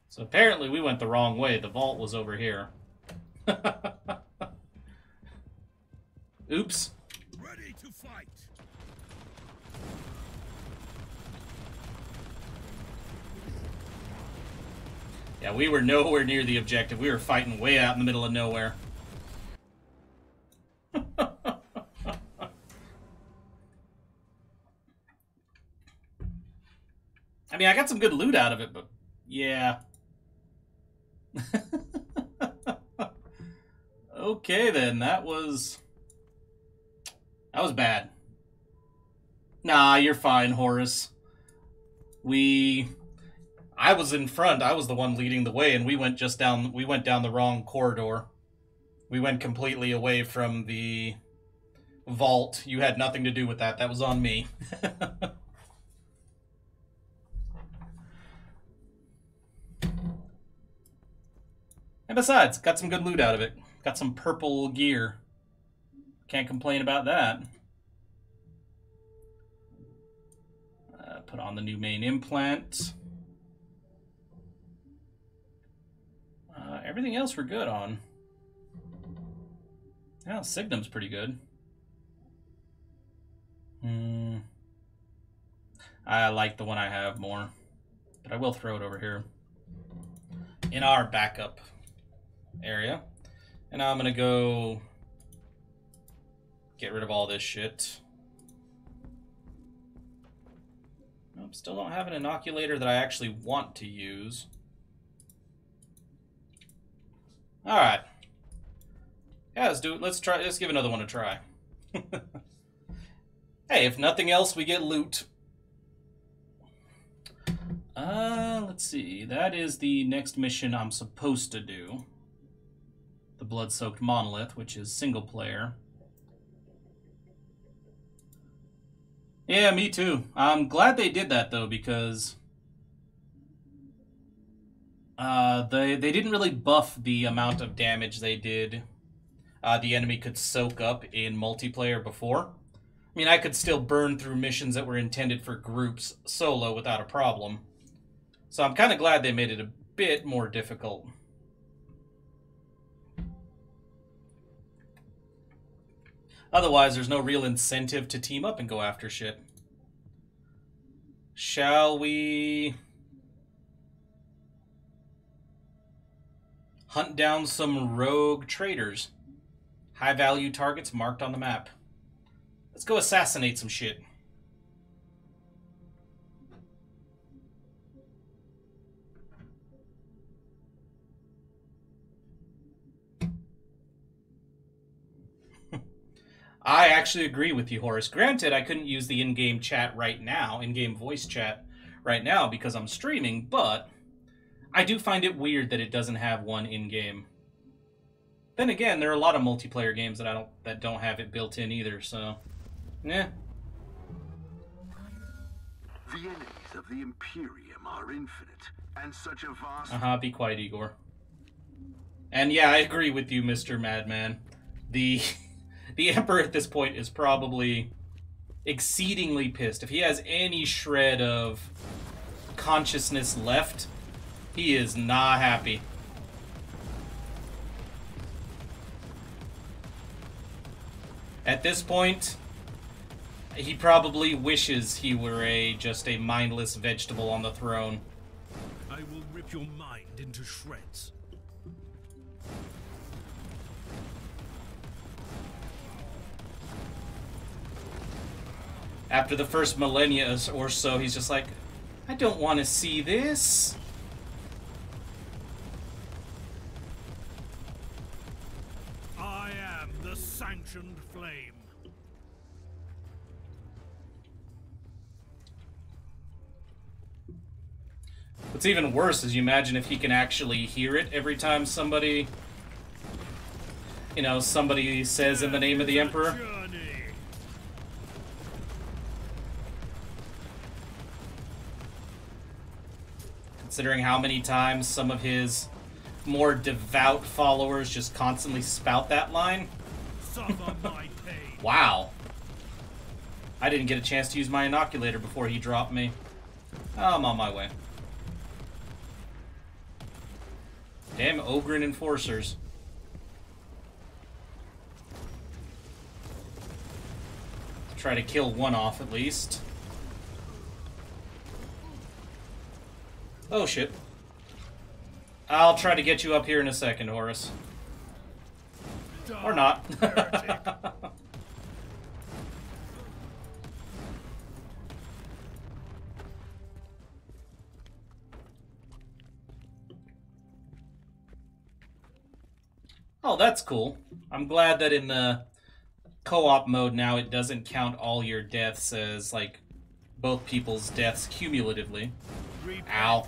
So apparently we went the wrong way. The vault was over here. Oops. Ready to fight. Yeah, we were nowhere near the objective. We were fighting way out in the middle of nowhere. I mean, I got some good loot out of it, but yeah. Okay, then. That was bad. Nah, you're fine, Horus. I was in front. I was the one leading the way, and we went down the wrong corridor. We went completely away from the vault. You had nothing to do with that. That was on me. And besides, got some good loot out of it. Got some purple gear. Can't complain about that. Put on the new main implant. Everything else we're good on. Yeah, Signum's pretty good. I like the one I have more. But I will throw it over here. In our backup area. And now I'm going to go get rid of all this shit. Nope, still don't have an inoculator that I actually want to use. Alright. Yeah, let's do it. Let's give another one a try. Hey, if nothing else, we get loot. Let's see. That is the next mission I'm supposed to do. The Blood-Soaked Monolith, which is single player. Yeah, me too. I'm glad they did that, though, because they didn't really buff the amount of damage they did the enemy could soak up in multiplayer before. I mean, I could still burn through missions that were intended for groups solo without a problem. So I'm kind of glad they made it a bit more difficult. Otherwise, there's no real incentive to team up and go after shit. Shall we hunt down some rogue traitors? High-value targets marked on the map. Let's go assassinate some shit. I actually agree with you, Horace. Granted, I couldn't use the in-game chat right now, in-game voice chat right now because I'm streaming, but I do find it weird that it doesn't have one in-game. Then again, there are a lot of multiplayer games that don't have it built in either, so yeah. The enemies of the Imperium are infinite, and such a vast... Be quiet, Igor. And yeah, I agree with you, Mr. Madman. The Emperor at this point is probably exceedingly pissed. If he has any shred of consciousness left, he is not happy. At this point, he probably wishes he were just a mindless vegetable on the throne. I will rip your mind into shreds. After the first millennia or so, he's just like, I don't want to see this. I am the sanctioned flame. What's even worse is you imagine if he can actually hear it every time somebody, somebody says in the name of the Emperor. Considering how many times some of his more devout followers just constantly spout that line. Suffer my pain. Wow. I didn't get a chance to use my inoculator before he dropped me. Oh, I'm on my way. Damn Ogren enforcers. Try to kill one off at least. Oh shit. I'll try to get you up here in a second, Horace. Or not. Oh, that's cool. I'm glad that in the co-op mode now it doesn't count all your deaths as, like, both people's deaths cumulatively. Ow.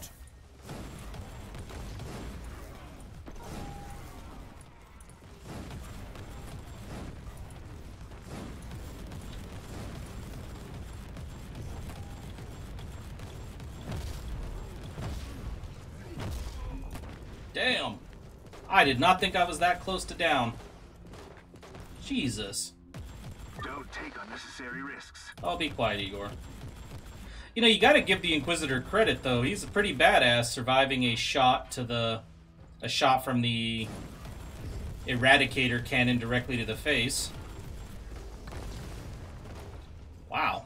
Damn. I did not think I was that close to down. Jesus. Don't take unnecessary risks. Oh, be quiet, Igor. You gotta give the Inquisitor credit, though. He's a pretty badass, surviving a shot from the Eradicator cannon directly to the face. Wow.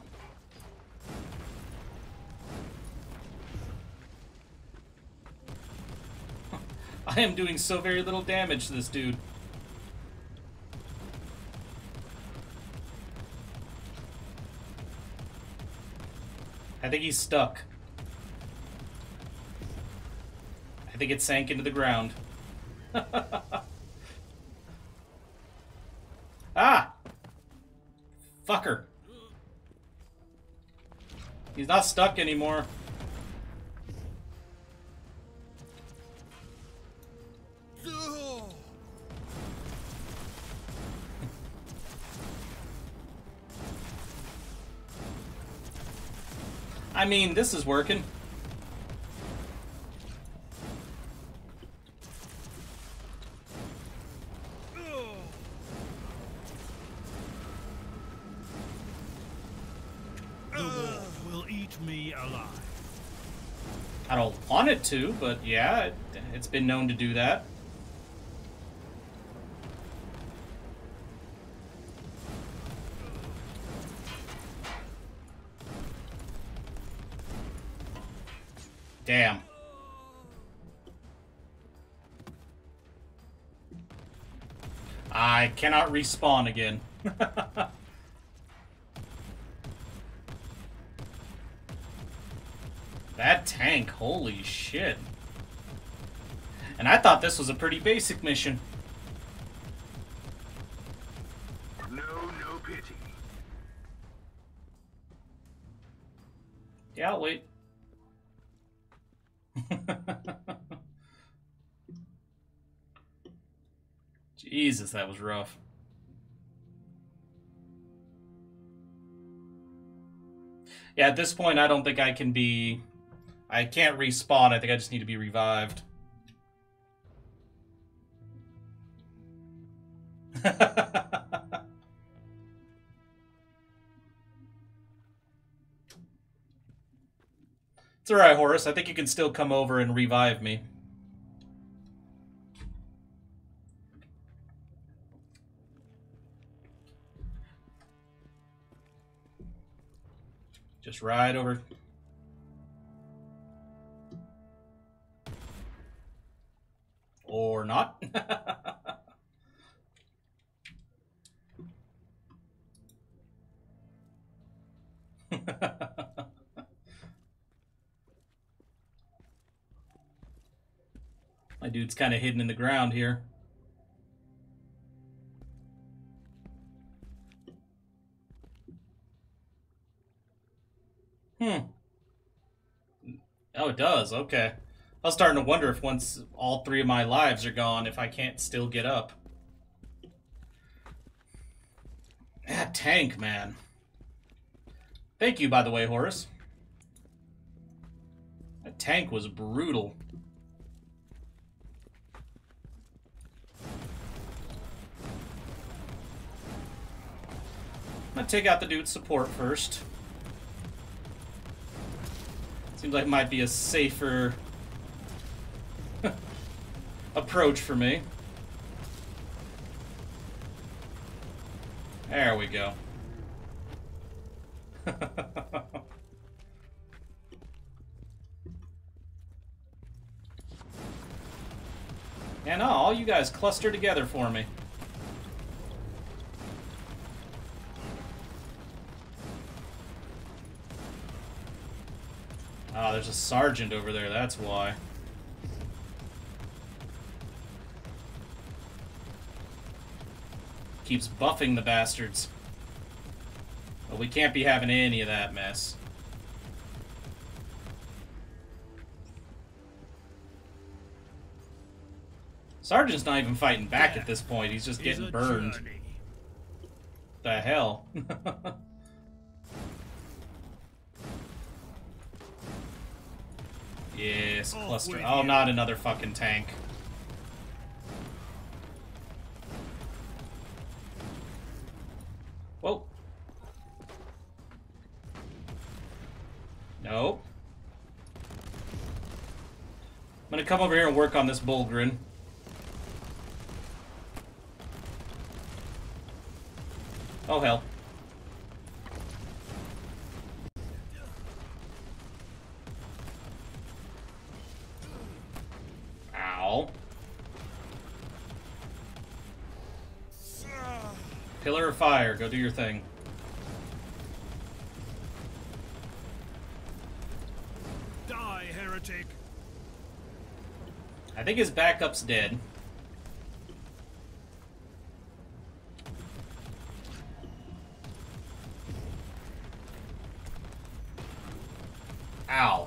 I am doing so very little damage to this dude. I think he's stuck. I think it sank into the ground. Ah! Fucker. He's not stuck anymore. I mean, this is working. The war will eat me alive. I don't want it to, but yeah, it's been known to do that. Damn. I cannot respawn again. That tank, holy shit. And I thought this was a pretty basic mission. No pity. Yeah, I'll wait. Jesus, that was rough. Yeah, at this point, I don't think I can be... I can't respawn. I think I just need to be revived. It's alright, Horus. I think you can still come over and revive me. Just ride over. Or not. My dude's kind of hidden in the ground here. Oh, it does. Okay. I was starting to wonder if once all 3 of my lives are gone, if I can't still get up. That tank, man. Thank you, by the way, Horus. That tank was brutal. I'm gonna take out the dude's support first. Seems like it might be a safer approach for me. There we go. Yeah, no, all you guys cluster together for me. Ah, there's a sergeant over there, that's why. Keeps buffing the bastards. But we can't be having any of that mess. Sergeant's not even fighting back at this point, he's just getting burned. The hell? Yes, cluster. Oh, not another fucking tank. Whoa. Nope. I'm gonna come over here and work on this Bulgrin. Oh, hell. Ow. Pillar of fire, go do your thing. Die, heretic! I think his backup's dead. Ow.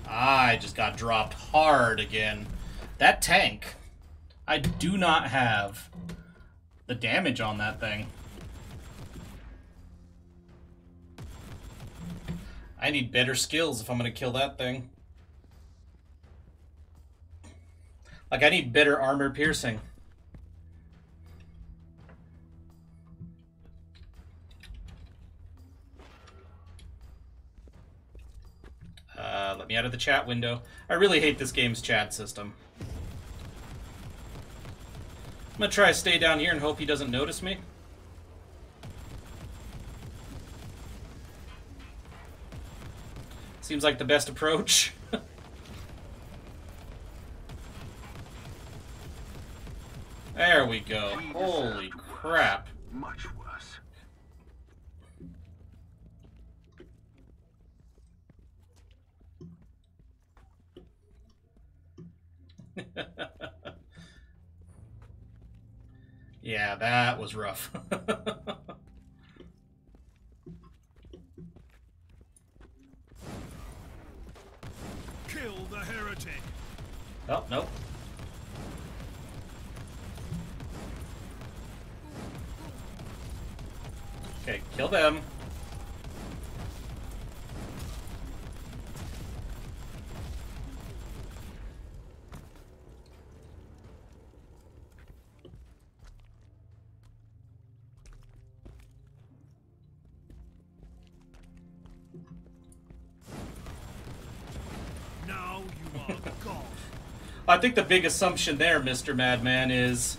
I just got dropped hard again. That tank, I do not have the damage on that thing. I need better skills if I'm going to kill that thing. Like, I need better armor piercing. Let me out of the chat window. I really hate this game's chat system. I'm gonna try to stay down here and hope he doesn't notice me. Seems like the best approach. There we go. Holy crap. Much worse. Yeah, that was rough. Kill the heretic! Oh, nope. Okay, kill them. Now you are gone. I think the big assumption there, Mr. Madman, is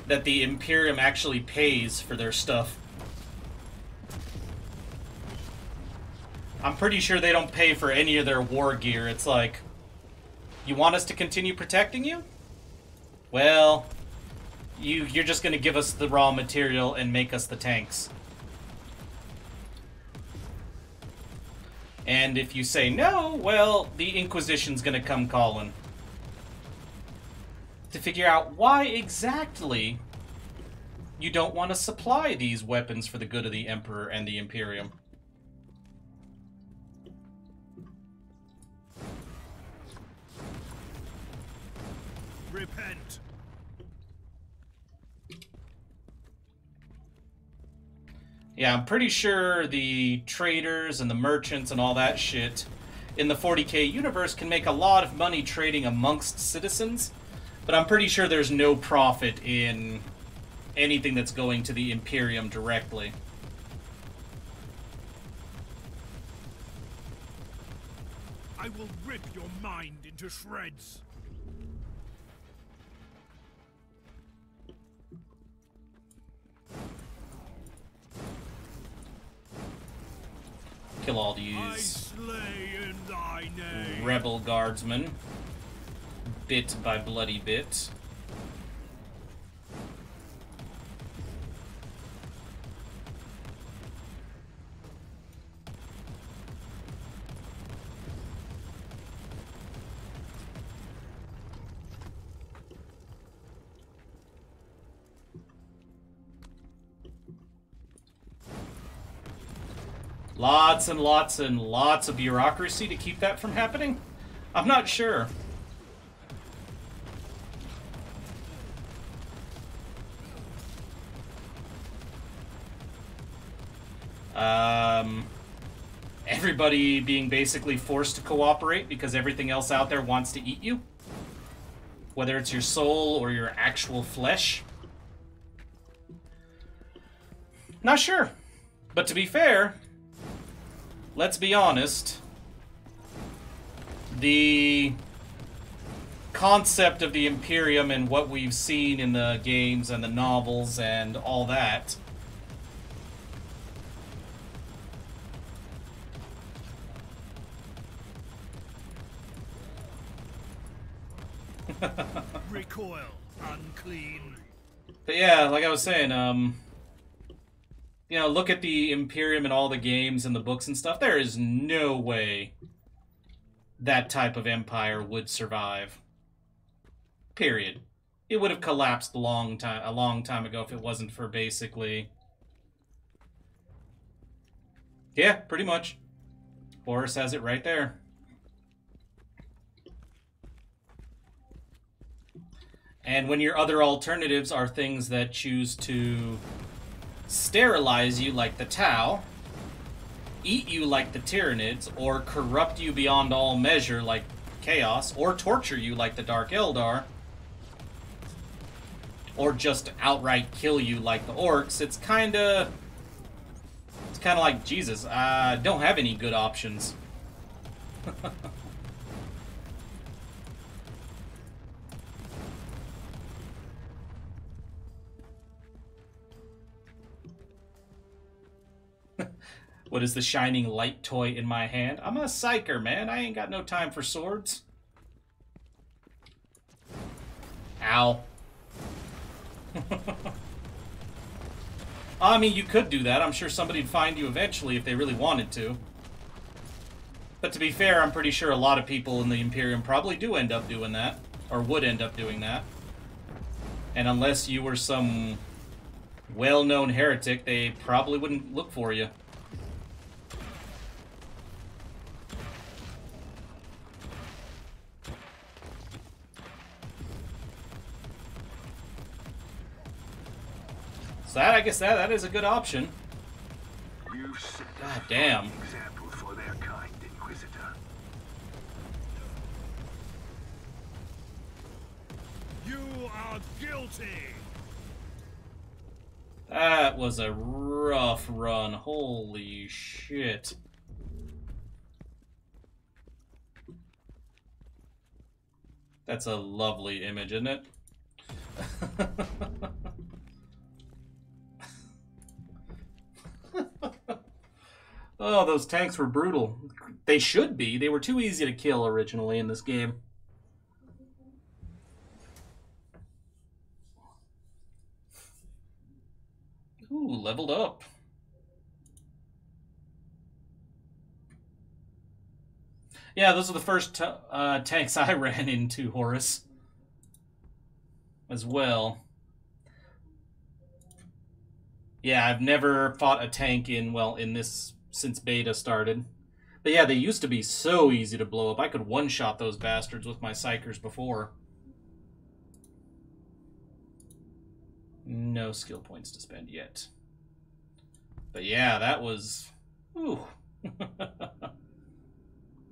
that the Imperium actually pays for their stuff. I'm pretty sure they don't pay for any of their war gear. It's like, you want us to continue protecting you? Well, you're just going to give us the raw material and make us the tanks. And if you say no, well, the Inquisition's going to come calling. To figure out why exactly you don't want to supply these weapons for the good of the Emperor and the Imperium. Repent. Yeah, I'm pretty sure the traders and the merchants and all that shit in the 40k universe can make a lot of money trading amongst citizens, but I'm pretty sure there's no profit in anything that's going to the Imperium directly. I will rip your mind into shreds. Kill all I these slay in thy name. rebel guardsmen, bit by bloody bit. Lots and lots and lots of bureaucracy to keep that from happening? I'm not sure. Everybody being basically forced to cooperate because everything else out there wants to eat you? Whether it's your soul or your actual flesh? Not sure. But to be fair, let's be honest, the concept of the Imperium and what we've seen in the games and the novels and all that Recoil, unclean. But yeah, like I was saying, you know, look at the Imperium and all the games and the books and stuff. There is no way that type of empire would survive. Period. It would have collapsed a long time ago if it wasn't for basically... Yeah, pretty much. Horus has it right there. And when your other alternatives are things that choose to sterilize you like the Tau, eat you like the Tyranids, or corrupt you beyond all measure like Chaos, or torture you like the Dark Eldar, or just outright kill you like the Orcs, it's kind of like, Jesus, I don't have any good options. What is the shining light toy in my hand? I'm a psyker, man. I ain't got no time for swords. Ow. I mean, you could do that. I'm sure somebody'd find you eventually if they really wanted to. But to be fair, I'm pretty sure a lot of people in the Imperium probably do end up doing that. Or would end up doing that. And unless you were some well-known heretic, they probably wouldn't look for you. So that, I guess that is a good option. You've set God damn. an example for their kind, Inquisitor. You are guilty. That was a rough run. Holy shit. That's a lovely image, isn't it? Oh, those tanks were brutal. They should be. They were too easy to kill originally in this game. Ooh, leveled up. Yeah, those are the first tanks I ran into, Horus. As well. Yeah, I've never fought a tank in, well, in this, since beta started. But yeah, they used to be so easy to blow up. I could one-shot those bastards with my psychers before. No skill points to spend yet. But yeah, that was... Ooh.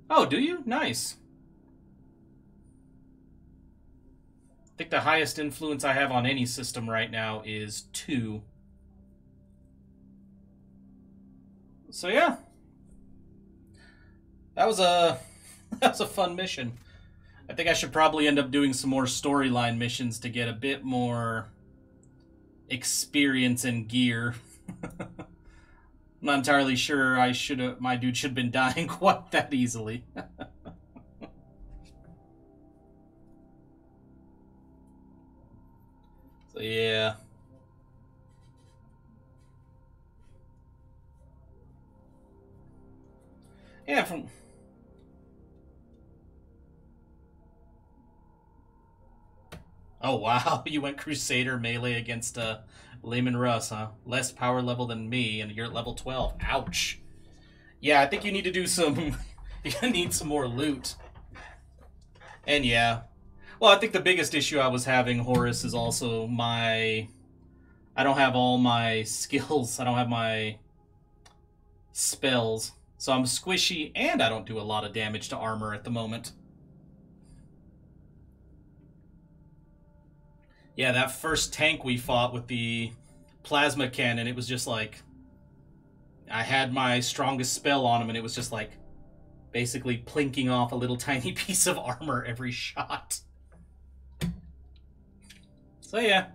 Oh, do you? Nice. I think the highest influence I have on any system right now is 2. So yeah. That was a fun mission. I think I should probably end up doing some more storyline missions to get a bit more experience and gear. I'm not entirely sure my dude should have been dying quite that easily. So yeah. Yeah, from... Oh, wow. You went Crusader melee against Layman Russ, huh? Less power level than me, and you're at level 12. Ouch. Yeah, I think you need to do some... you need some more loot. And yeah. Well, I think the biggest issue I was having, Horus, is also my... I don't have all my skills. I don't have my spells. So I'm squishy, and I don't do a lot of damage to armor at the moment. Yeah, that first tank we fought with the plasma cannon, it was just like... I had my strongest spell on him, and it was just like... basically plinking off a little tiny piece of armor every shot. So yeah.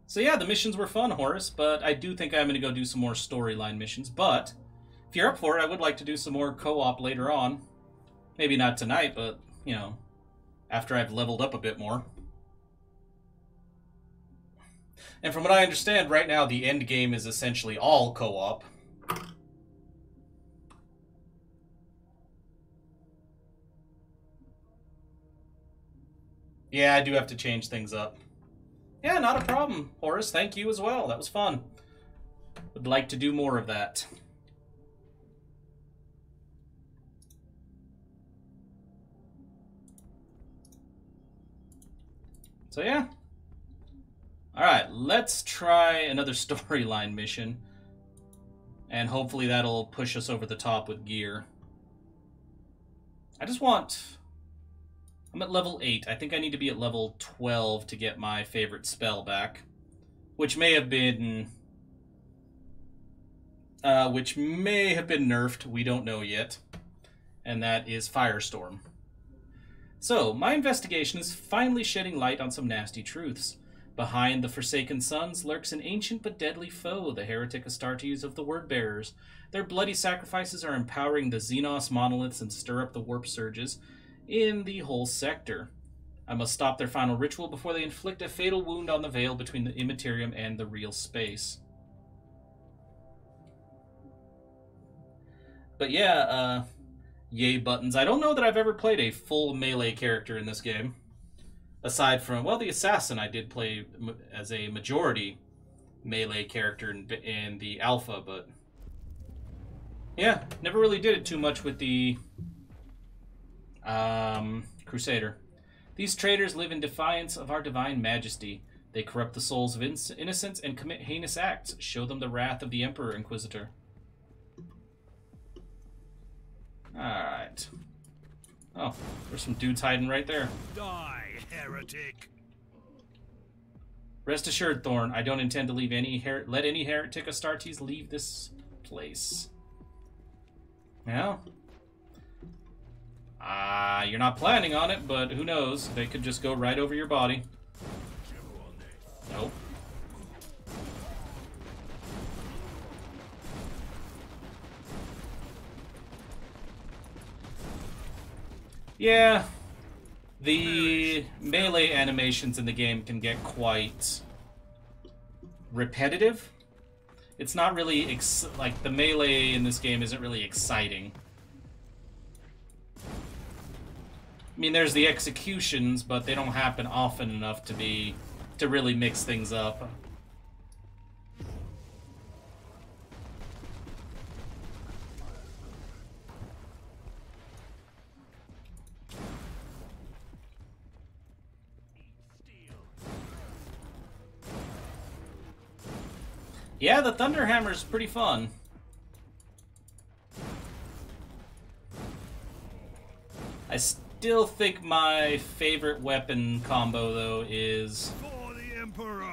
So yeah, the missions were fun, Horus, but I do think I'm going to go do some more storyline missions. But If you're up for it, I would like to do some more co-op later on. Maybe not tonight, but, you know, after I've leveled up a bit more. And from what I understand, right now the end game is essentially all co-op. Yeah, I do have to change things up. Yeah, not a problem, Horace. Thank you as well. That was fun. Would like to do more of that. So yeah. Alright, let's try another storyline mission. And hopefully that'll push us over the top with gear. I just want... I'm at level 8. I think I need to be at level 12 to get my favorite spell back. Which may have been... nerfed. We don't know yet. And that is Firestorm. So, my investigation is finally shedding light on some nasty truths. Behind the Forsaken Sons lurks an ancient but deadly foe, the heretic Astartes of the Wordbearers. Their bloody sacrifices are empowering the Xenos monoliths and stir up the warp surges in the whole sector. I must stop their final ritual before they inflict a fatal wound on the veil between the Immaterium and the real space. But yeah, yay buttons. I don't know that I've ever played a full melee character in this game. Aside from, well, the Assassin I did play as a majority melee character in the alpha, but... yeah, never really did it too much with the Crusader. These traitors live in defiance of our divine majesty. They corrupt the souls of innocents and commit heinous acts. Show them the wrath of the Emperor, Inquisitor. Alright. Oh, there's some dudes hiding right there. Die, heretic! Rest assured, Thorn, I don't intend to leave let any heretic Astartes leave this place. Well, you're not planning on it, but who knows? They could just go right over your body. Nope. Yeah, the melee animations in the game can get quite repetitive. It's not really, like, the melee in this game isn't really exciting. I mean, there's the executions, but they don't happen often enough to really mix things up. Yeah, the Thunderhammer's pretty fun. I still think my favorite weapon combo, though, is... For the Emperor!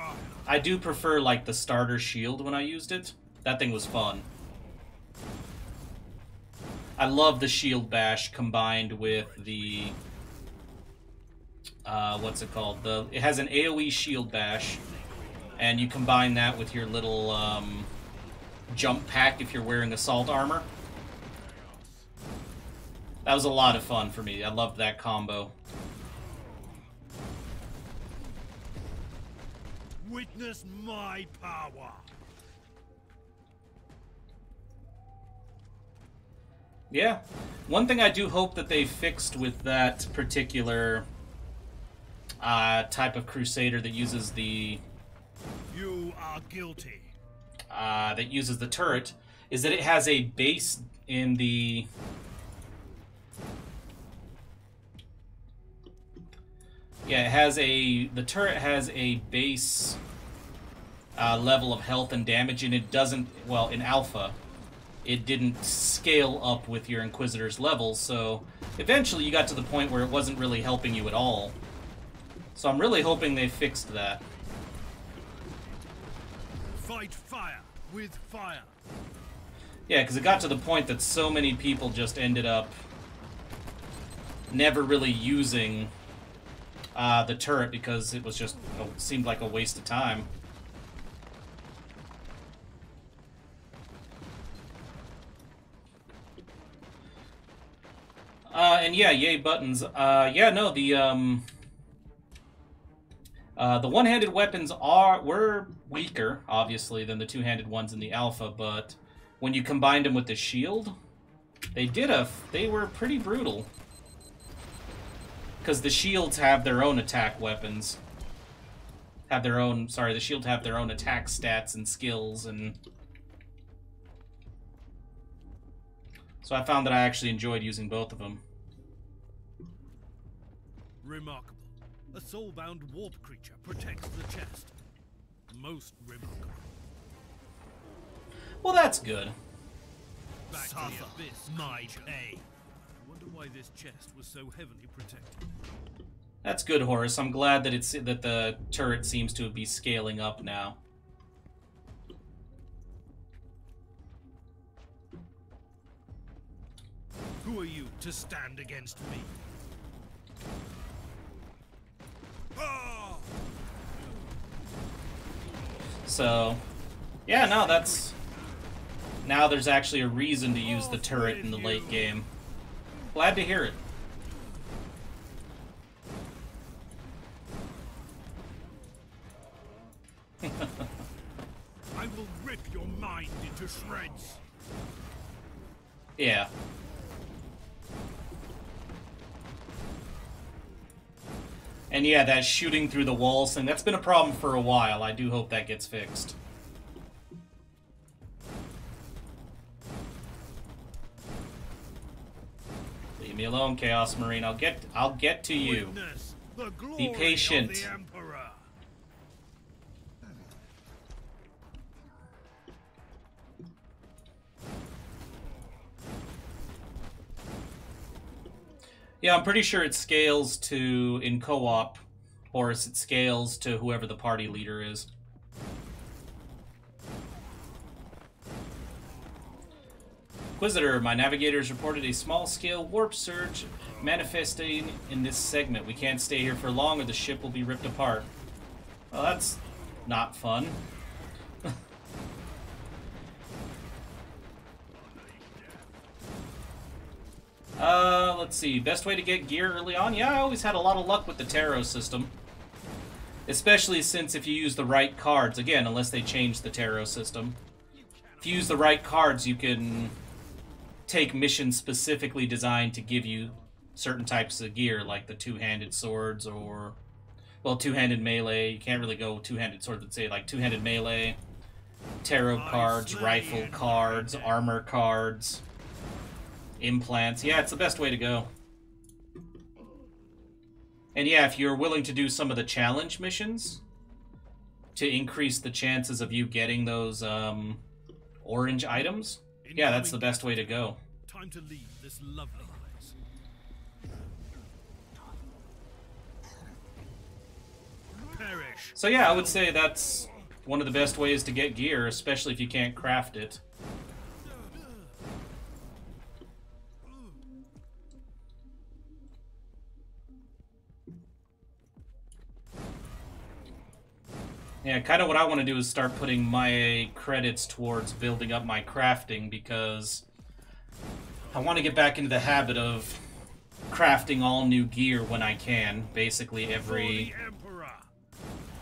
I do prefer, like, the starter shield when I used it. That thing was fun. I love the shield bash combined with the... what's it called? It has an AoE shield bash. And you combine that with your little jump pack if you're wearing assault armor. That was a lot of fun for me. I loved that combo. Witness my power. Yeah. One thing I do hope that they fixed with that particular type of Crusader that uses the... You are guilty. That uses the turret, is that it has a base in the... Yeah, it has a... The turret has a base level of health and damage, and it doesn't... Well, in Alpha, it didn't scale up with your Inquisitor's levels, so eventually you got to the point where it wasn't really helping you at all. So I'm really hoping they fixed that. Fight fire with fire. Yeah, because it got to the point that so many people just ended up never really using the turret because it was just seemed like a waste of time. And yeah, yay buttons. Yeah, no, the one-handed weapons were weaker, obviously, than the two-handed ones in the alpha, but when you combined them with the shield, they were pretty brutal. Because the shields have their own attack weapons. The shields have their own attack stats and skills, and so I found that I actually enjoyed using both of them. Remarkable. A soul-bound warp creature protects the chest. Most remarkable. Well, that's good. Back to the abyss, my pay. I wonder why this chest was so heavily protected. That's good, Horace. I'm glad that that the turret seems to be scaling up now. Who are you to stand against me? So, yeah, no, that's... Now there's actually a reason to use the turret in the late game. Glad to hear it. I will rip your mind into shreds. Yeah. And yeah, that shooting through the walls thing, that's been a problem for a while. I do hope that gets fixed. Leave me alone, Chaos Marine. I'll get to you. Witness the glory Be patient. of the Emperor. Yeah, I'm pretty sure it scales to, in co-op, or it scales to whoever the party leader is. Inquisitor, my navigators reported a small-scale warp surge manifesting in this segment. We can't stay here for long or the ship will be ripped apart. Well, that's not fun. Let's see. Best way to get gear early on? Yeah, I always had a lot of luck with the tarot system. Especially since if you use the right cards, again, unless they change the tarot system. If you use the right cards, you can take missions specifically designed to give you certain types of gear, like the two-handed swords or, well, two-handed melee. You can't really go two-handed swords, but say like two-handed melee, tarot cards, rifle cards, armor cards, implants. Yeah, it's the best way to go. And yeah, if you're willing to do some of the challenge missions to increase the chances of you getting those orange items, yeah, that's the best way to go. Time to leave this lovely place. Perish. So yeah, I would say that's one of the best ways to get gear, especially if you can't craft it. Yeah, kind of what I want to do is start putting my credits towards building up my crafting, because I want to get back into the habit of crafting all new gear when I can. Basically every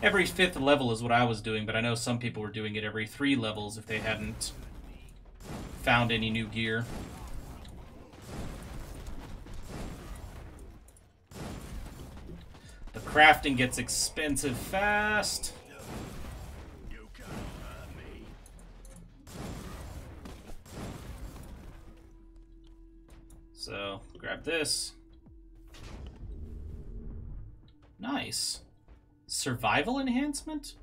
5th level is what I was doing, but I know some people were doing it every 3 levels if they hadn't found any new gear. The crafting gets expensive fast. So, grab this. Nice. Survival enhancement?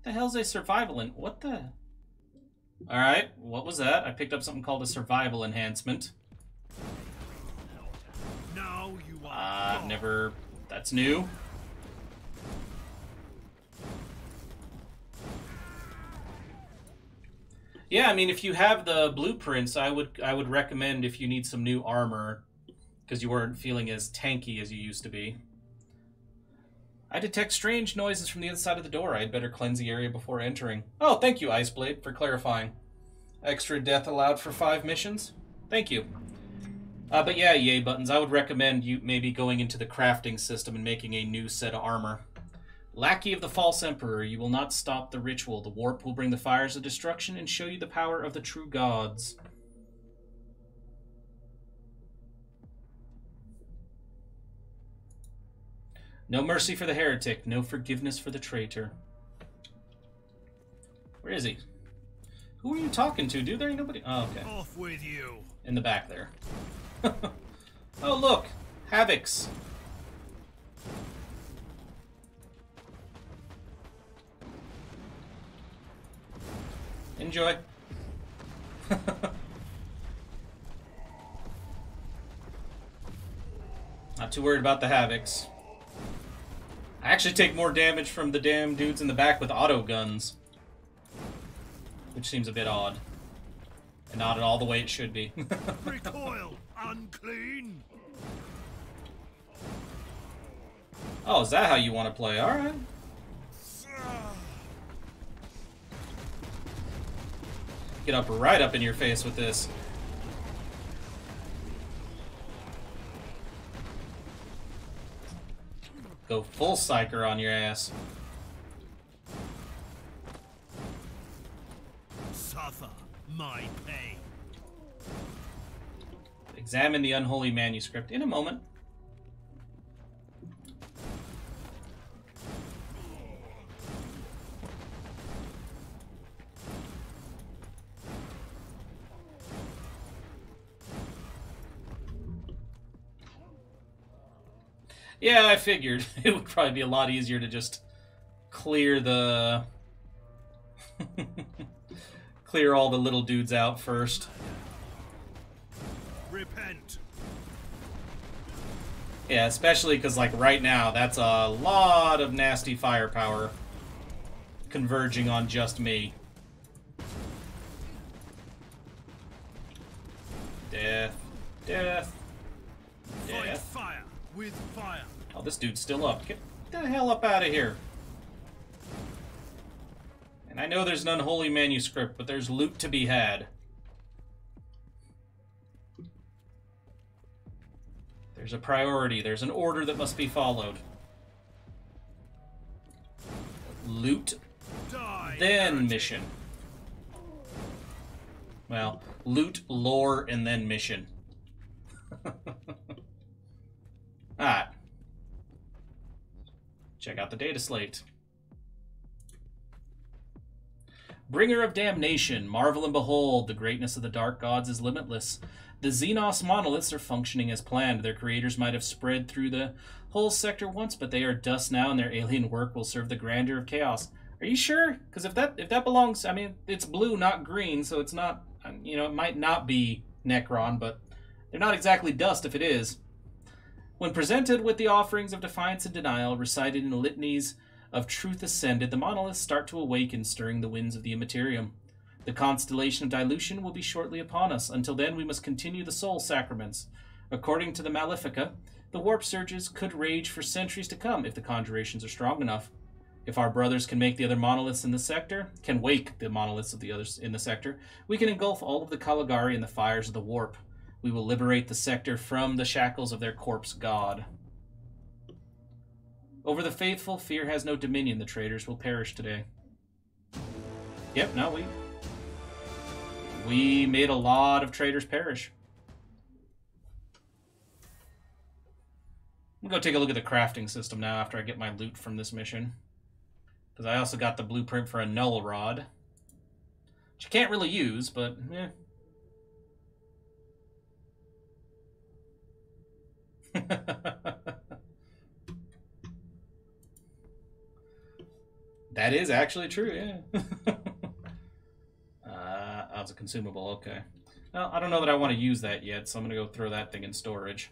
The hell's a survival what the? Alright, what was that? I picked up something called a survival enhancement. Now you are never... That's new. Yeah, I mean, if you have the blueprints, I would recommend if you need some new armor, because you weren't feeling as tanky as you used to be. I detect strange noises from the inside of the door. I'd better cleanse the area before entering. Oh, thank you, Iceblade, for clarifying. Extra death allowed for 5 missions? Thank you. But yeah, yay buttons. I would recommend you maybe going into the crafting system and making a new set of armor. Lackey of the False Emperor, you will not stop the ritual. The warp will bring the fires of destruction and show you the power of the true gods. No mercy for the heretic, no forgiveness for the traitor. Where is he? Who are you talking to, dude? There ain't nobody. Oh, okay. Off with you. In the back there. Oh, look! Havocs! Enjoy. Not too worried about the Havocs. I actually take more damage from the damn dudes in the back with auto guns. Which seems a bit odd. And not at all the way it should be. Recoil, unclean. Oh, is that how you want to play? Alright. Get up right up in your face with this. Go full psyker on your ass. Suffer my pain. Examine the unholy manuscript in a moment. Yeah, I figured it would probably be a lot easier to just clear the... clear all the little dudes out first. Repent. Yeah, especially because, like, right now, that's a lot of nasty firepower converging on just me. Death. Death. Fight Death. fire with fire. Oh, this dude's still up. Get the hell up out of here. And I know there's an unholy manuscript, but there's loot to be had. There's a priority. There's an order that must be followed. Loot, Die, then heretic. mission. Well, loot, lore, and then mission. Alright. Check out the data slate. Bringer of damnation, marvel and behold, the greatness of the dark gods is limitless. The Xenos monoliths are functioning as planned. Their creators might have spread through the whole sector once, but they are dust now, and their alien work will serve the grandeur of chaos. Are you sure? Because if that belongs, I mean, it's blue, not green, so it's not, you know, it might not be Necron, but they're not exactly dust if it is. When presented with the offerings of defiance and denial, recited in litanies of truth ascended, the monoliths start to awaken, stirring the winds of the Imperium. The constellation of dilution will be shortly upon us. Until then, we must continue the soul sacraments. According to the Malefica, the warp surges could rage for centuries to come if the conjurations are strong enough. If our brothers can make the other monoliths in the sector, can wake the monoliths of the others in the sector, we can engulf all of the Caligari in the fires of the warp. We will liberate the sector from the shackles of their corpse god. Over the faithful, fear has no dominion. The traitors will perish today. Yep, no, we made a lot of traitors perish. I'm going to take a look at the crafting system now after I get my loot from this mission. Because I also got the blueprint for a null rod. Which I can't really use, but eh. That is actually true, yeah. Oh, it's a consumable, okay. Well, I don't know that I want to use that yet, so I'm going to go throw that thing in storage.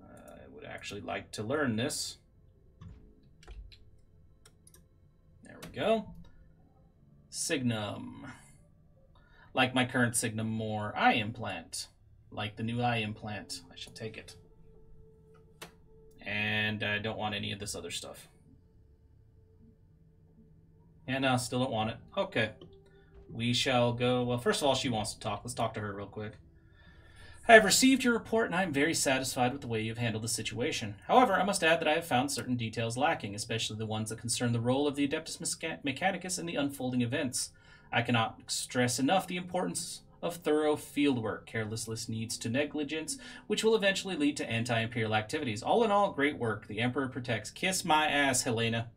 I would actually like to learn this. There we go. Signum. Like my current Signum more. Eye implant. Like the new eye implant. I should take it. And I don't want any of this other stuff. And no, still don't want it. Okay. We shall go... Well, first of all, she wants to talk. Let's talk to her real quick. I have received your report, and I am very satisfied with the way you have handled the situation. However, I must add that I have found certain details lacking, especially the ones that concern the role of the Adeptus Mechanicus in the unfolding events. I cannot stress enough the importance of thorough fieldwork. Carelessness leads to negligence, which will eventually lead to anti-imperial activities. All in all, great work. The Emperor protects. Kiss my ass, Helena.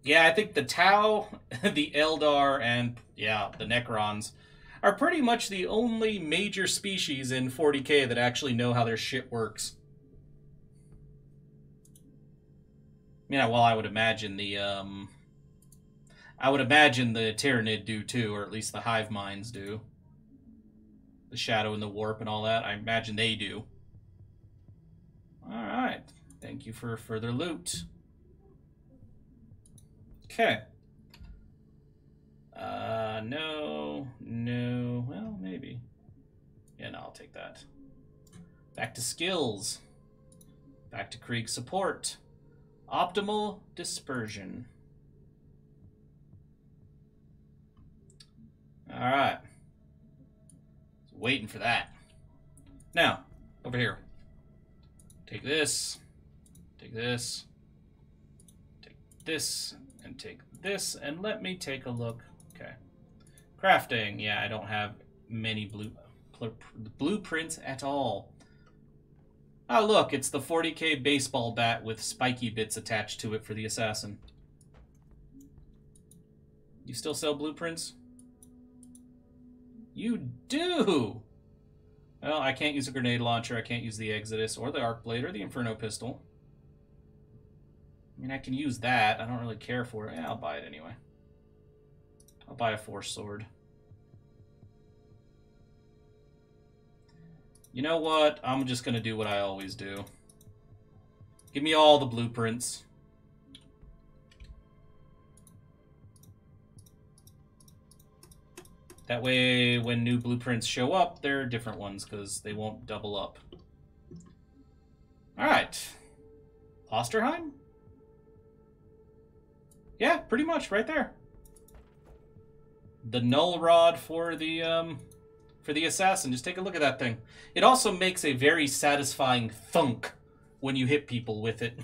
Yeah, I think the Tau, the Eldar, and, yeah, the Necrons are pretty much the only major species in 40k that actually know how their shit works. Yeah, well, I would imagine the Tyranid do too, or at least the Hive Minds do. The Shadow and the Warp and all that, I imagine they do. Alright, thank you for further loot. Okay. No, well, maybe. Yeah, no, I'll take that. Back to skills. Back to Krieg support. Optimal dispersion. Alright. Waiting for that. Now, over here. Take this. Take this. Take this. And take this. And let me take a look. Okay. Crafting. Yeah, I don't have many blueprints at all. Oh, look, it's the 40k baseball bat with spiky bits attached to it for the assassin. You still sell blueprints? You do! Well, I can't use a grenade launcher, I can't use the Exodus, or the Arc Blade, or the Inferno Pistol. I mean, I can use that. I don't really care for it. Yeah, I'll buy it anyway. I'll buy a Force Sword. You know what? I'm just going to do what I always do. Give me all the blueprints. That way, when new blueprints show up, they're different ones, because they won't double up. Alright. Osterheim? Yeah, pretty much, right there. The null rod for the assassin. Just take a look at that thing. It also makes a very satisfying thunk when you hit people with it.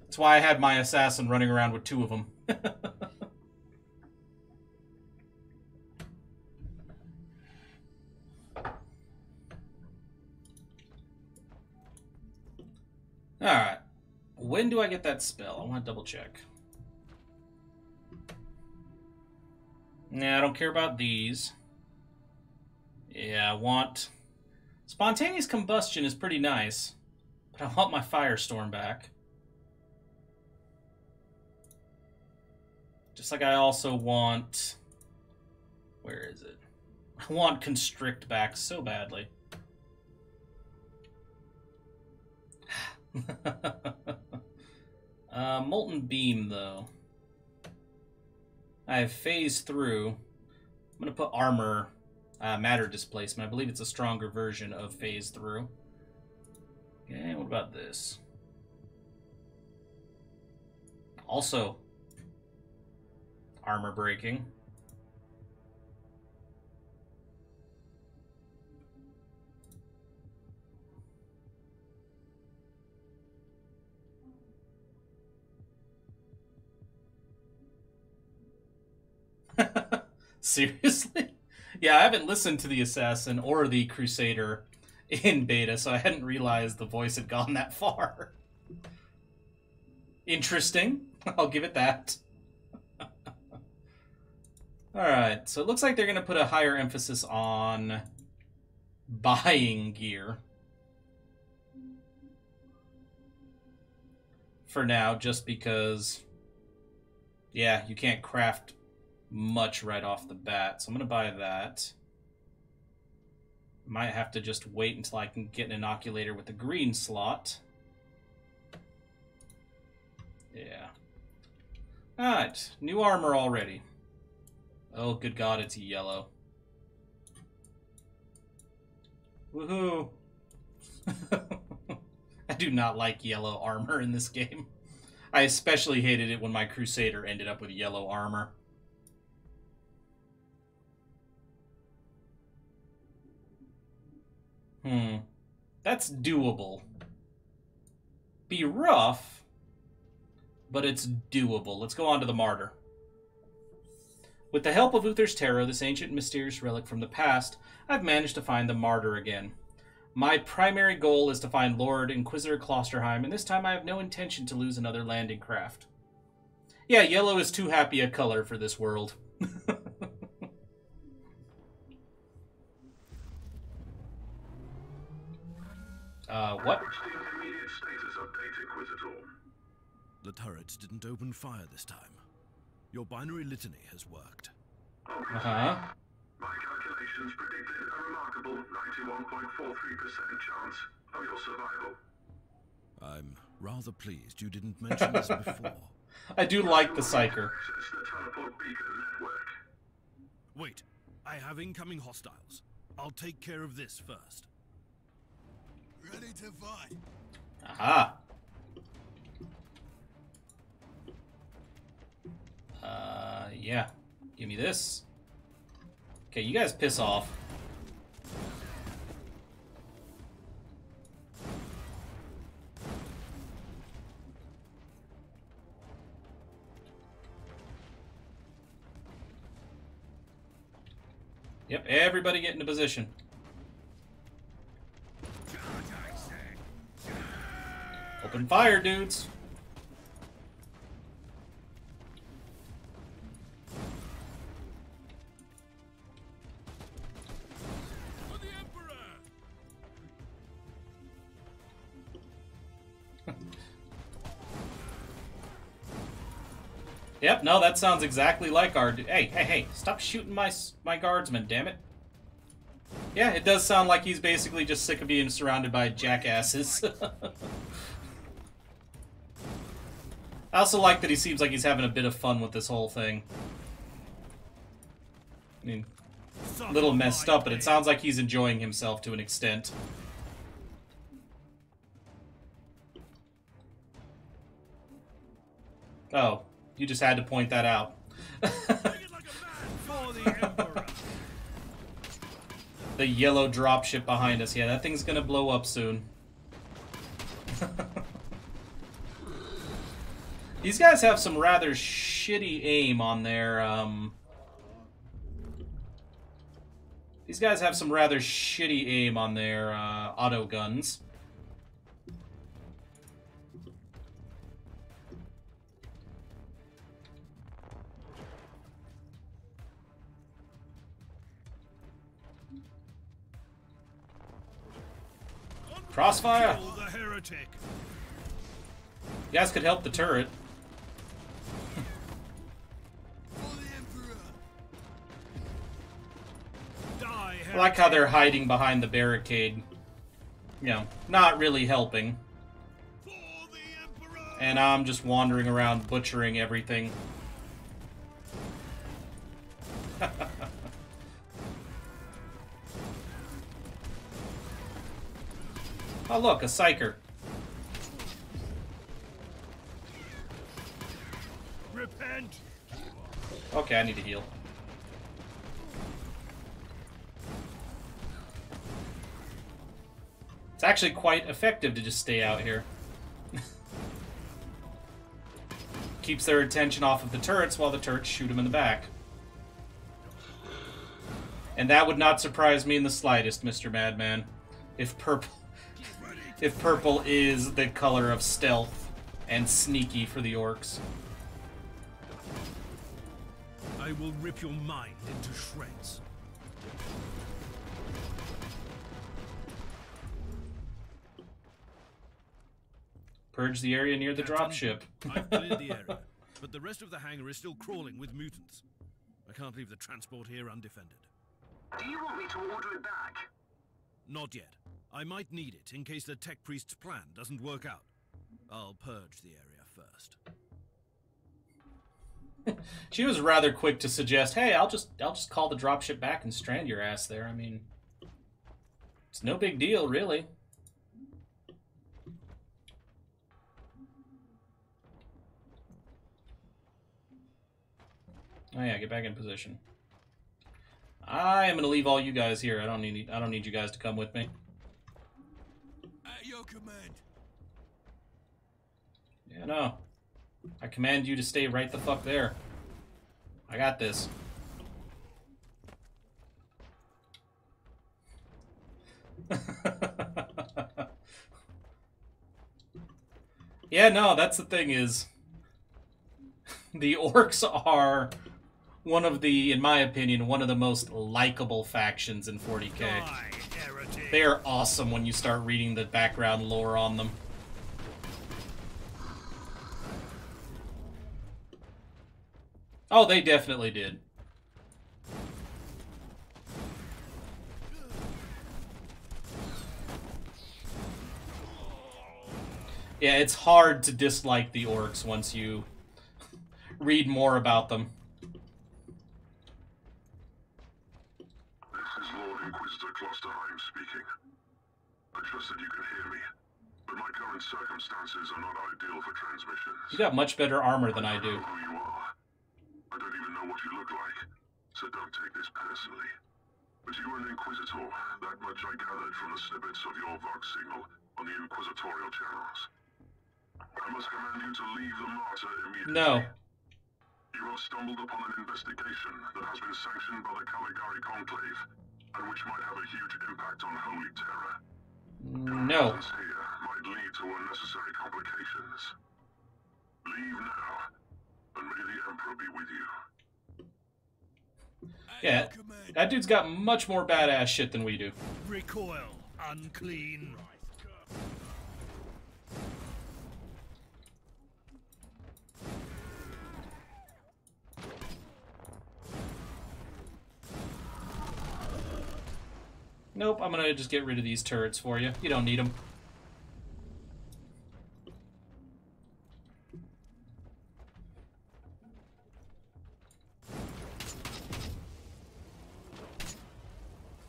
That's why I had my assassin running around with 2 of them. Alright. When do I get that spell? I want to double check. Nah, I don't care about these. Yeah, I want... Spontaneous combustion is pretty nice, but I want my firestorm back. Just like I also want... Where is it? I want constrict back so badly. Molten Beam, though. I have phase through. I'm going to put armor... matter displacement. I believe it's a stronger version of phase through. Okay, what about this? Also, armor breaking. Seriously? Yeah, I haven't listened to the Assassin or the Crusader in beta, so I hadn't realized the voice had gone that far. Interesting. I'll give it that. Alright, so it looks like they're going to put a higher emphasis on buying gear. For now, just because, yeah, you can't craft much right off the bat, so I'm going to buy that. Might have to just wait until I can get an inoculator with the green slot. Yeah. Alright, new armor already. Oh, good God, it's yellow. Woohoo! do not like yellow armor in this game. I especially hated it when my Crusader ended up with yellow armor. That's doable. Be rough, but it's doable. Let's go on to the Martyr. With the help of Uther's Tarot, this ancient and mysterious relic from the past, I've managed to find the Martyr again. My primary goal is to find Lord Inquisitor Klosterheim, and this time I have no intention to lose another landing craft. Yeah, yellow is too happy a color for this world. What? Immediate status update, Inquisitor. The turrets didn't open fire this time. Your binary litany has worked. Uh-huh. My calculations predicted a remarkable 91.43% chance of your survival. I'm rather pleased you didn't mention this before. I do like the Psyker. Access the teleport beacon network. Wait, I have incoming hostiles. I'll take care of this first. Ready to fight. Aha. Yeah. Give me this. Okay, you guys piss off. Yep, everybody get into position. Open fire, dudes. For the Emperor! Yep, no, that sounds exactly like our... Hey, stop shooting my guardsmen, damn it. Yeah, it does sound like he's basically just sick of being surrounded by jackasses. I also like that he seems like he's having a bit of fun with this whole thing. I mean, a little messed up, but it sounds like he's enjoying himself to an extent. Oh, you just had to point that out. The yellow dropship behind us. Yeah, that thing's gonna blow up soon. These guys have some rather shitty aim on their, These guys have some rather shitty aim on their, auto guns. Crossfire! Kill the heretic. You guys could help the turret. I like how they're hiding behind the barricade. You know, not really helping. And I'm just wandering around butchering everything. Oh look, a Psyker. Repent. Okay, I need to heal. It's actually quite effective to just stay out here. Keeps their attention off of the turrets while the turrets shoot them in the back. And that would not surprise me in the slightest, Mr. Madman. If purple is the color of stealth and sneaky for the orcs. I will rip your mind into shreds. Purge the area near the dropship. I've cleared the area, but the rest of the hangar is still crawling with mutants. I can't leave the transport here undefended. Do you want me to order it back? Not yet. I might need it in case the tech priest's plan doesn't work out. I'll purge the area first. She was rather quick to suggest, "Hey, I'll just call the dropship back and strand your ass there." I mean, it's no big deal, really. Oh yeah, get back in position. I am gonna leave all you guys here. I don't need you guys to come with me. At your command. Yeah, no. I command you to stay right the fuck there. I got this. Yeah, no, that's the thing is... The orcs are one of the, in my opinion, one of the most likable factions in 40k. Heretic. They are awesome when you start reading the background lore on them. Oh, they definitely did. Yeah, it's hard to dislike the orcs once you read more about them. This is Lord Inquisitor Klosterheim speaking. I trust that you can hear me, but my current circumstances are not ideal for transmissions. You got much better armor than I do. I don't know who you are. I don't even know what you look like, so don't take this personally. But you are an Inquisitor. That much I gathered from the snippets of your Vox signal on the Inquisitorial channels. I must command you to leave the Martyr immediately. No. You have stumbled upon an investigation that has been sanctioned by the Caligari Conclave, and which might have a huge impact on Holy Terror. No. Your presence here might lead to unnecessary complications. Leave now, and may the Emperor be with you. Yeah, that dude's got much more badass shit than we do. Recoil, unclean. Nope, I'm gonna just get rid of these turrets for you. You don't need them.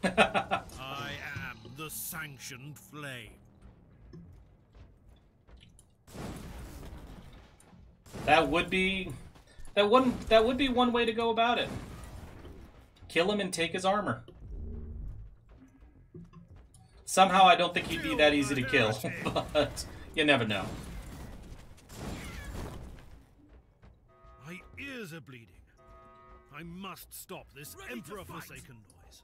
I am the sanctioned flame. That would be one way to go about it. Kill him and take his armor. Somehow I don't think he'd be that easy to kill, but you never know. My ears are bleeding. I must stop this Emperor-forsaken noise.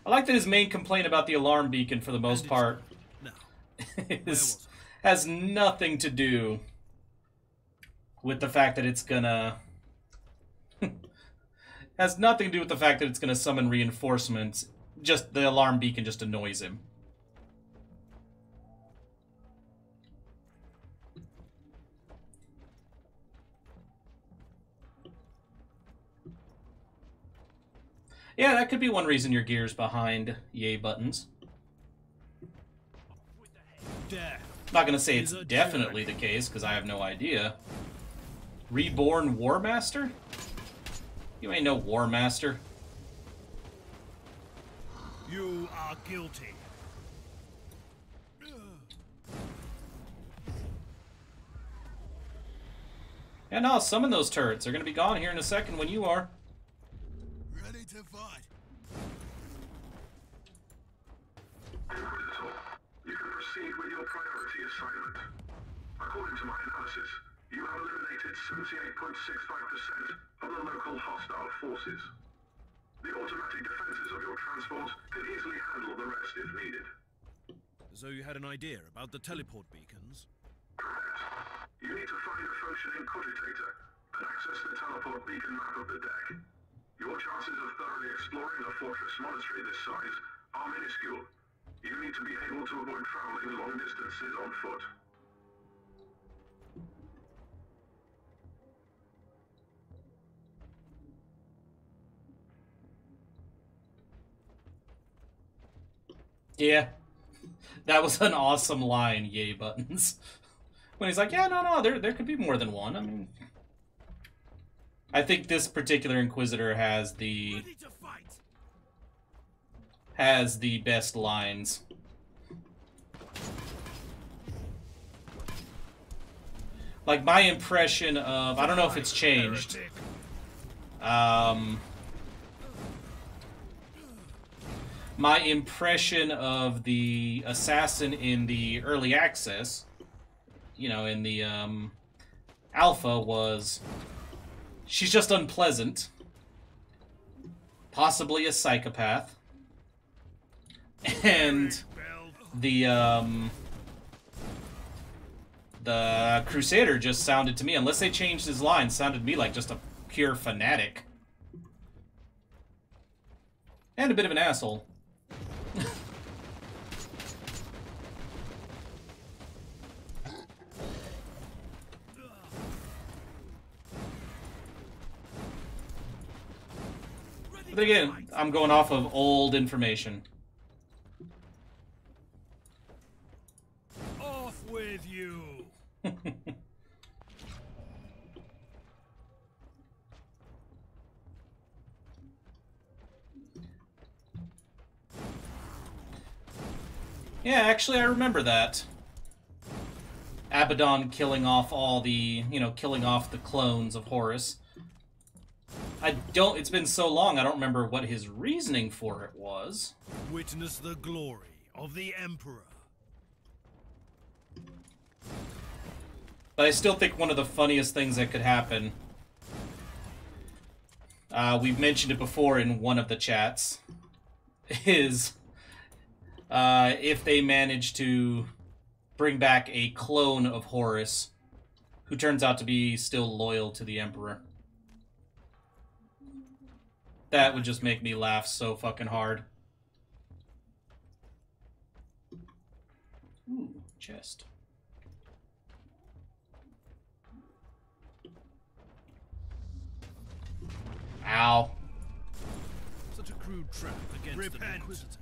I like that his main complaint about the alarm beacon, for the most part, has nothing to do with the fact that it's gonna... has nothing to do with the fact that it's gonna summon reinforcements. Just the alarm beacon just annoys him. Yeah, that could be one reason your gear's behind yay buttons. Death. Not gonna say it's definitely the case, because I have no idea. Reborn War Master? You ain't no War Master. You are guilty. Yeah, no, summon those turrets. They're gonna be gone here in a second when you are. Ready to fight. Inquisitor, you can proceed with your priority assignment. According to my analysis, you have eliminated 78.65% of the local hostile forces. The automatic defenses of your transport can easily handle the rest if needed. So you had an idea about the teleport beacons? Correct. You need to find a functioning cogitator and access the teleport beacon map of the deck. Your chances of thoroughly exploring a fortress monastery this size are minuscule. You need to be able to avoid traveling long distances on foot. Yeah. That was an awesome line, yay buttons. When he's like, yeah, no, there could be more than one. I mean, I think this particular Inquisitor has the best lines. Like, my impression of, I don't know if it's changed, My impression of the assassin in the early access, you know, in the alpha, was she's just unpleasant, possibly a psychopath, and the Crusader just sounded to me, unless they changed his line, sounded to me like just a pure fanatic. And a bit of an asshole. But again, I'm going off of old information. Off with you! Yeah, actually, I remember that. Abaddon killing off all the, you know, killing off the clones of Horus. It's been so long, I don't remember what his reasoning for it was. Witness the glory of the Emperor. But I still think one of the funniest things that could happen, we've mentioned it before in one of the chats, is if they manage to bring back a clone of Horus who turns out to be still loyal to the Emperor. That would just make me laugh so fucking hard. Ooh, chest. Ow. Such a crude trap against the Inquisitor.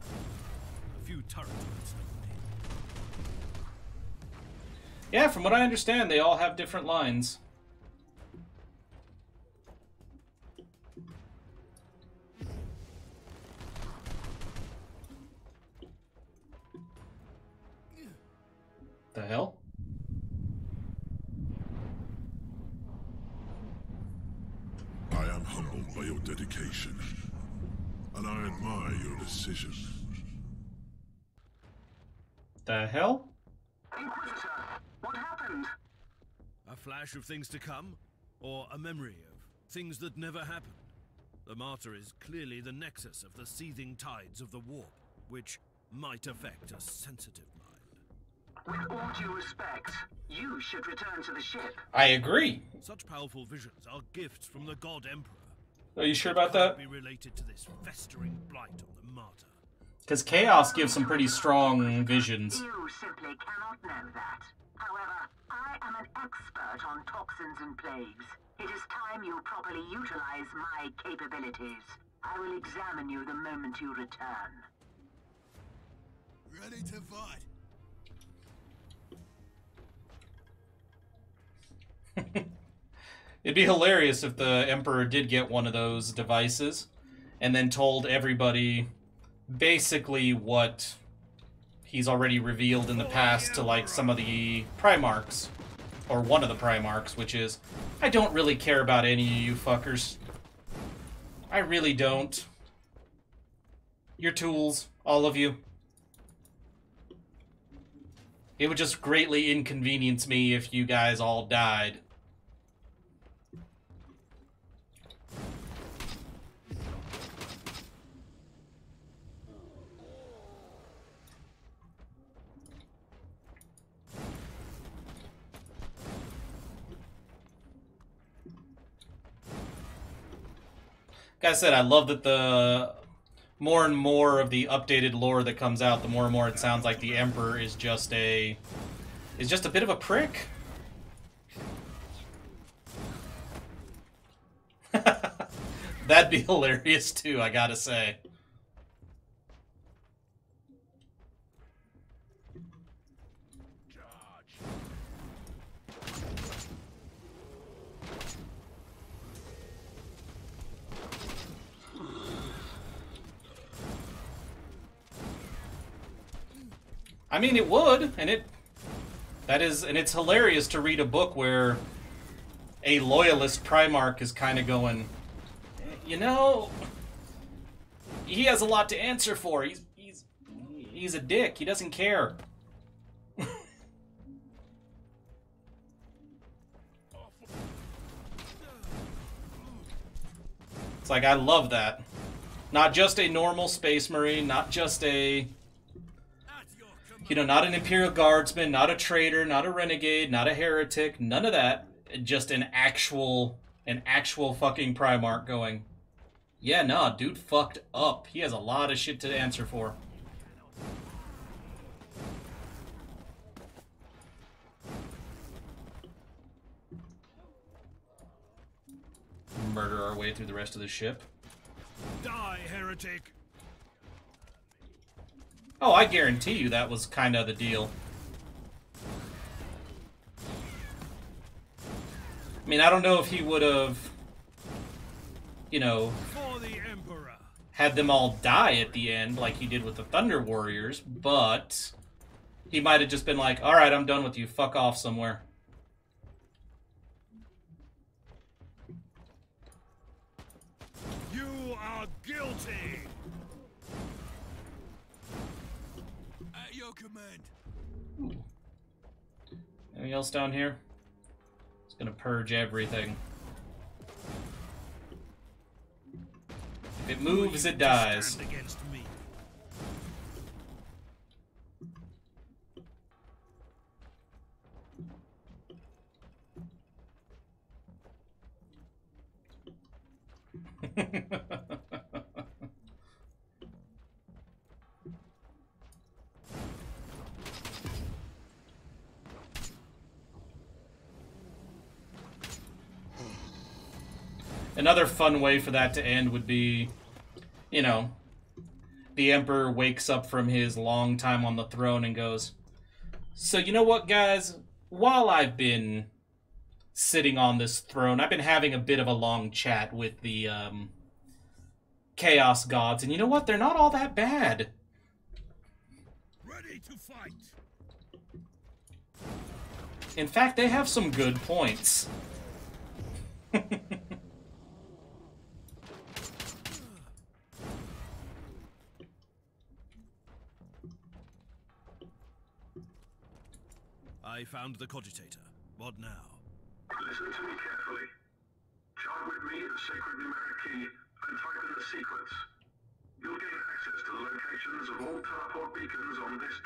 A few turrets would stop me. Yeah, from what I understand, they all have different lines. The hell? I am humbled by your dedication, and I admire your decision. The hell? Inquisitor, what happened? A flash of things to come? Or a memory of things that never happened? The Martyr is clearly the nexus of the seething tides of the warp, which might affect a sensitive mind. With all due respect, you should return to the ship. I agree. Such powerful visions are gifts from the God Emperor. Are you sure about that? Be related to this festering blight on the Martyr. Because Chaos gives some pretty strong visions. You simply cannot know that. However, I am an expert on toxins and plagues. It is time you properly utilize my capabilities. I will examine you the moment you return. Ready to fight. It'd be hilarious if the Emperor did get one of those devices and then told everybody basically what he's already revealed in the past to, like, some of the Primarchs, or one of the Primarchs, which is, I don't really care about any of you fuckers. I really don't. You're tools, all of you. It would just greatly inconvenience me if you guys all died. Like I said, I love that the more and more of the updated lore that comes out, the more and more it sounds like the Emperor is just a bit of a prick. That'd be hilarious too, I gotta say. I mean, it would, and it's hilarious to read a book where a loyalist Primarch is kind of going, You know, he has a lot to answer for. He's a dick. He doesn't care. It's like, I love that. Not just a normal Space Marine, not just a, you know, not an Imperial Guardsman, not a traitor, not a renegade, not a heretic, none of that. Just an actual fucking Primarch going, yeah, nah, dude fucked up. He has a lot of shit to answer for. Murder our way through the rest of the ship. Die, heretic! Oh, I guarantee you that was kind of the deal. I mean, I don't know if he would have, you know, For the Emperor. had them all die at the end like he did with the Thunder Warriors, but he might have just been like, alright, I'm done with you. Fuck off somewhere. You are guilty! At your command. Ooh. Anything else down here? It's gonna purge everything. If it moves, it dies. Stand against me. Another fun way for that to end would be, you know, the Emperor wakes up from his long time on the throne and goes, so you know what, guys? While I've been sitting on this throne, I've been having a bit of a long chat with the Chaos Gods, and you know what? They're not all that bad. Ready to fight. In fact, they have some good points. I found the cogitator. What now? Listen to me carefully. Chart with me the sacred numeric key and type in the sequence. You'll gain access to the locations of all teleport beacons on this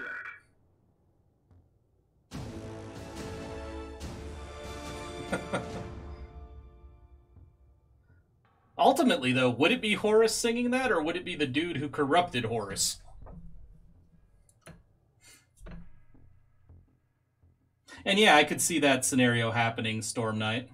deck. Ultimately, though, would it be Horus singing that, or would it be the dude who corrupted Horus? And yeah, I could see that scenario happening, Storm Knight.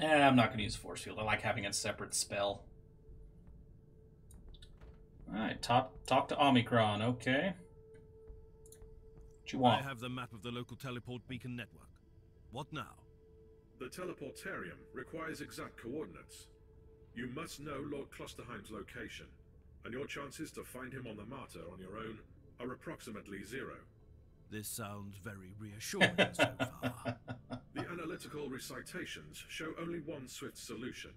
I'm not going to use Force Field. I like having a separate spell. Alright, talk to Omicron, okay. What you want? I have the map of the local teleport beacon network. What now? The teleportarium requires exact coordinates. You must know Lord Klosterheim's location, and your chances to find him on the Martyr on your own are approximately 0. This sounds very reassuring so far. The analytical recitations show only one swift solution.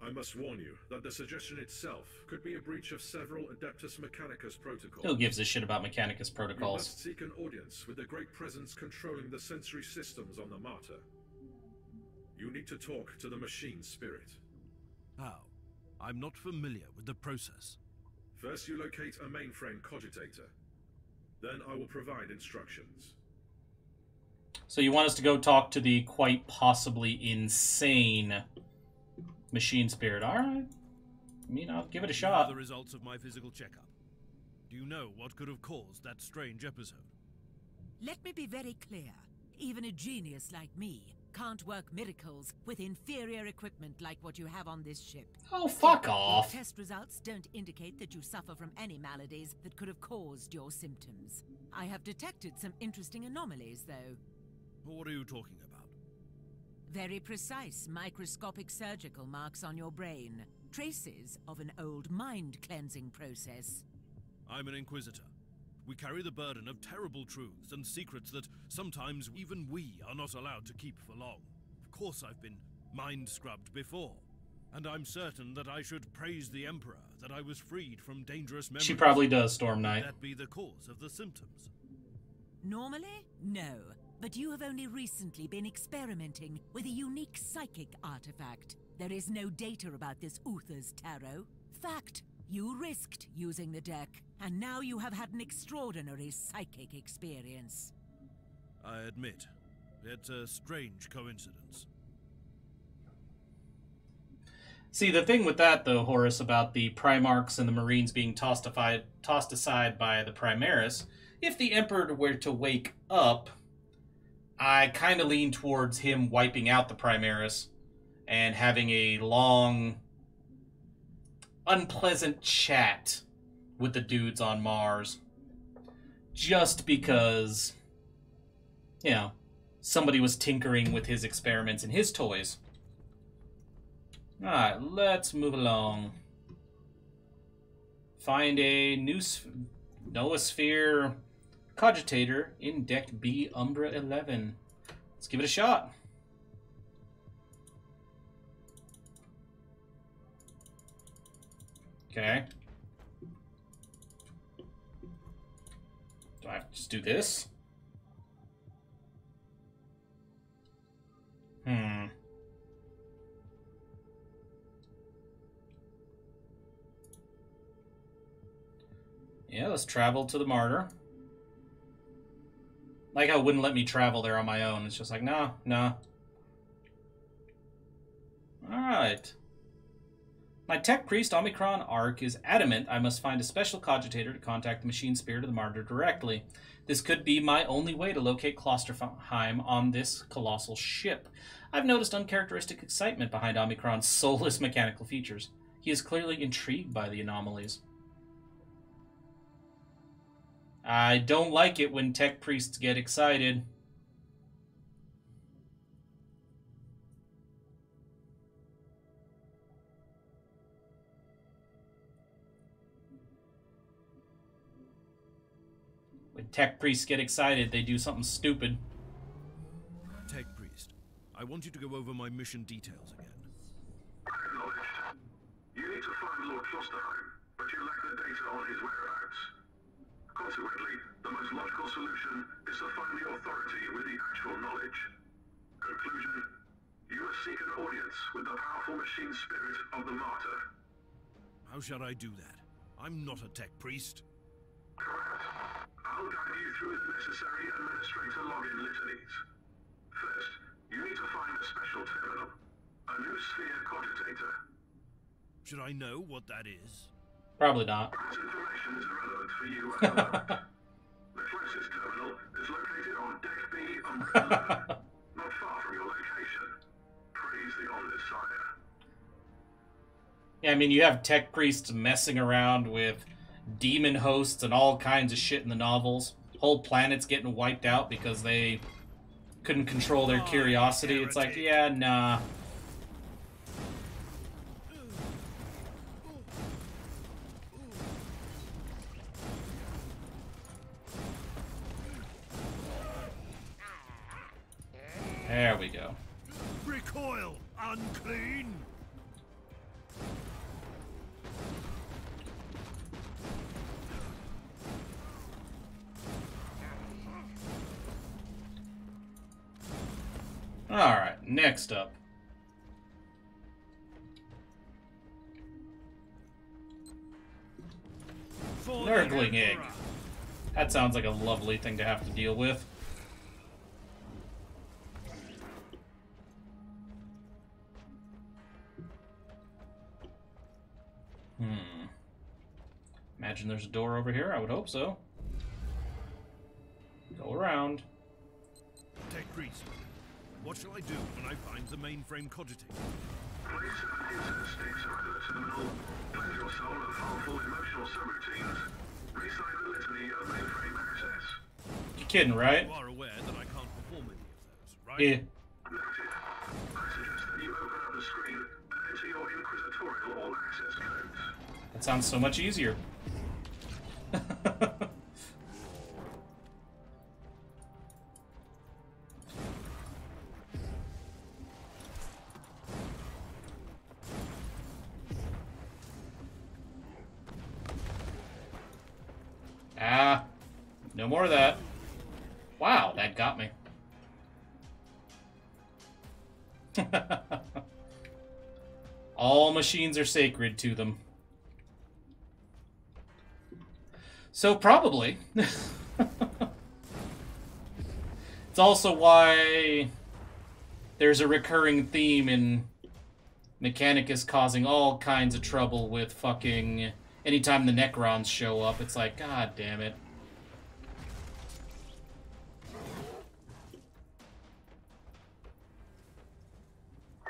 I must warn you that the suggestion itself could be a breach of several Adeptus Mechanicus protocols. Who gives a shit about Mechanicus You protocols? must seek an audience with the great presence controlling the sensory systems on the Martyr. You need to talk to the machine spirit. How? I'm not familiar with the process. First you locate a mainframe cogitator. Then I will provide instructions. So you want us to go talk to the quite possibly insane machine spirit. Alright. I mean, I'll give it a Here are shot. the results of my physical checkup. Do you know what could have caused that strange episode? Let me be very clear. Even a genius like me can't work miracles with inferior equipment like what you have on this ship. Oh, fuck Your off. test results don't indicate that you suffer from any maladies that could have caused your symptoms. I have detected some interesting anomalies, though. What are you talking about? Very precise microscopic surgical marks on your brain. Traces of an old mind-cleansing process. I'm an Inquisitor. We carry the burden of terrible truths and secrets that sometimes even we are not allowed to keep for long. Of course I've been mind-scrubbed before, and I'm certain that I should praise the Emperor that I was freed from dangerous memories. She probably does, Storm Knight. Would that be the cause of the symptoms? Normally, no. But you have only recently been experimenting with a unique psychic artifact. There is no data about this Uther's tarot. Fact, you risked using the deck, and now you have had an extraordinary psychic experience. I admit, it's a strange coincidence. See, the thing with that, though, Horace, about the Primarchs and the Marines being tossed aside by the Primaris, if the Emperor were to wake up, I kind of lean towards him wiping out the Primaris and having a long, unpleasant chat with the dudes on Mars. Just because, you know, somebody was tinkering with his experiments and his toys. Alright, let's move along. Find a new Noosphere Cogitator in Deck B, Umbra 11. Let's give it a shot. Okay. Do I have to just do this? Yeah, let's travel to the Martyr. Like how it wouldn't let me travel there on my own. It's just like, nah. Alright. My tech priest Omicron Arc is adamant I must find a special cogitator to contact the machine spirit of the Martyr directly. This could be my only way to locate Klosterheim on this colossal ship. I've noticed uncharacteristic excitement behind Omicron's soulless mechanical features. He is clearly intrigued by the anomalies. I don't like it when tech priests get excited. When tech priests get excited, they do something stupid. Tech priest, I want you to go over my mission details again. Acknowledged. You need to find Lord Klosterheim, but you lack the data on his whereabouts. Consequently, the most logical solution is to find the authority with the actual knowledge. Conclusion: you must seek an audience with the powerful machine spirit of the Martyr. How shall I do that? I'm not a tech priest. Correct. I'll guide you through the necessary administrator login litanies. First, you need to find a special terminal, a new sphere cogitator. Should I know what that is? Probably not. This information is irrelevant for you at the moment. The closest terminal is located on Deck B, Umbra 11, not far from your location. Praise the Omnissiah. Yeah, I mean, you have tech priests messing around with demon hosts and all kinds of shit in the novels. Whole planets getting wiped out because they couldn't control their curiosity. It's like, yeah, nah. There we go. Recoil, unclean! Alright, next up. Nurgling Egg. That sounds like a lovely thing to have to deal with. Imagine there's a door over here. I would hope so. Go around. Tech priest, what shall I do when I find the mainframe cogitator? Place an insert stick around the terminal. Cleanse your soul of harmful emotional subroutines. Recite the litany of mainframe access. You're kidding, right? You are aware that I can't perform any of those, right? Yeah. Noted. I suggest that you open up the screen and enter your Inquisitorial all-access codes. That sounds so much easier. No more of that. Wow, that got me. All machines are sacred to them. So probably. It's also why there's a recurring theme in Mechanicus causing all kinds of trouble with fucking... Anytime the Necrons show up, it's like, god damn it.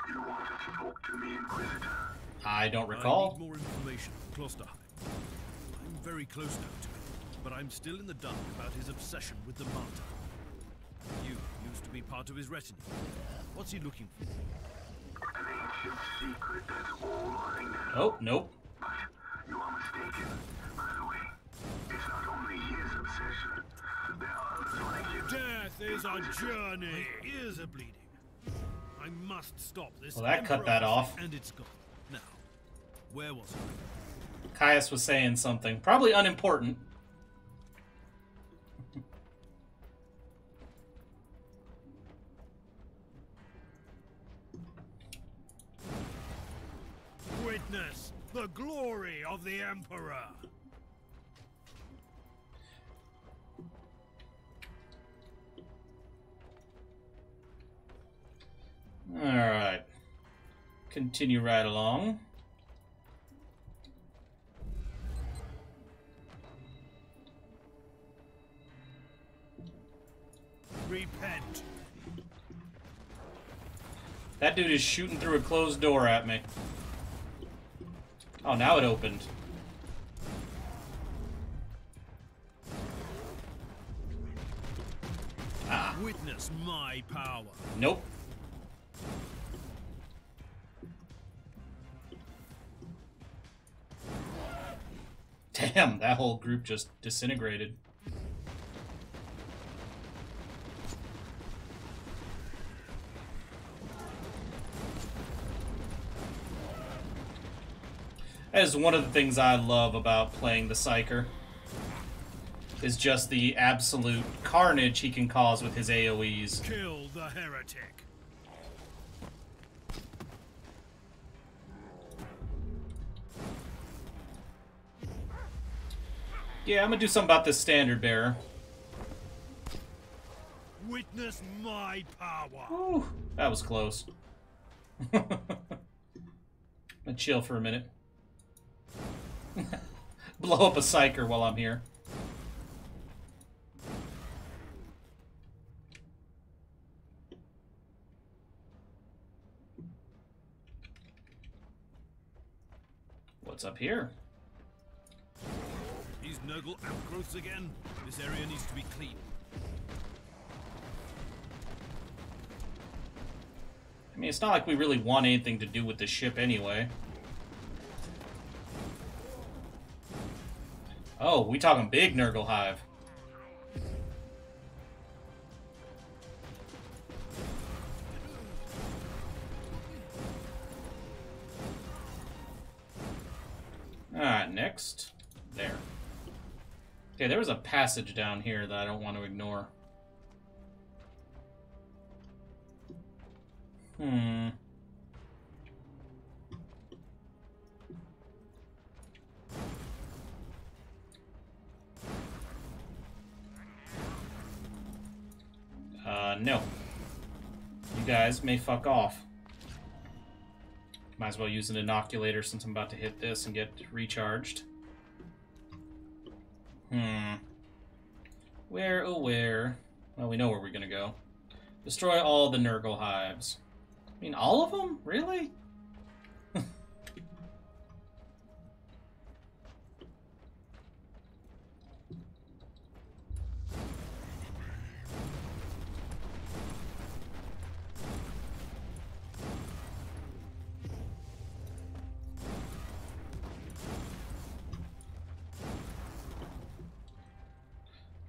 You wanted to talk to me, Inquisitor? I don't recall. I need more information on Klosterheim. I'm very close now to him, but I'm still in the dark about his obsession with the Martyr. You used to be part of his retinue. What's he looking for? An ancient secret, that's all I know. Oh, nope. But you are mistaken. By the way, it's not only his obsession. There are others like him. Death is a journey. Ears are bleeding. I must stop this. Well, that cut that off. And it's gone. Now, where was I? Caius was saying something. Probably unimportant. Witness the glory of the Emperor. Alright. Continue right along. Repent. That dude is shooting through a closed door at me. Oh, now it opened. Ah. Witness my power. Nope. Damn, that whole group just disintegrated. That is one of the things I love about playing the Psyker. Is just the absolute carnage he can cause with his AoEs. Kill the heretic. Yeah, I'm gonna do something about this standard bearer. Witness my power. Whew, that was close. I'm gonna chill for a minute. Blow up a Psyker while I'm here. What's up here? These Nurgle outgrowths again. This area needs to be clean. I mean, it's not like we really want anything to do with the ship anyway. Oh, we talking big Nurgle hive. Alright, next. There. Okay, there was a passage down here that I don't want to ignore. No. You guys may fuck off. Might as well use an inoculator since I'm about to hit this and get recharged. Where, oh where? Well, we know where we're gonna go. Destroy all the Nurgle hives. I mean, all of them? Really?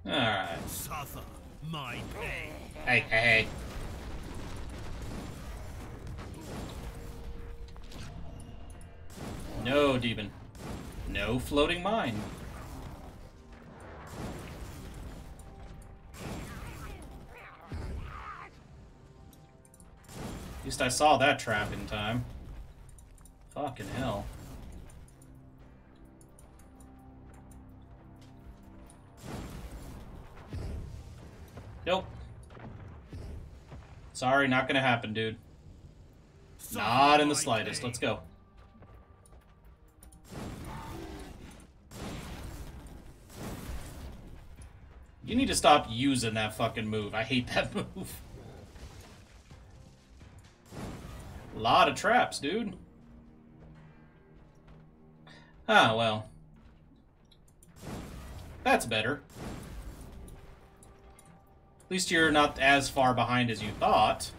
Alright. Suffer my pain. Hey, hey, hey. No, demon. No floating mine. least I saw that trap in time. Fucking hell. Nope. Sorry, not gonna happen, dude. Not in the slightest. Let's go. You need to stop using that fucking move. I hate that move. A lot of traps, dude. Ah, well. That's better. At least you're not as far behind as you thought.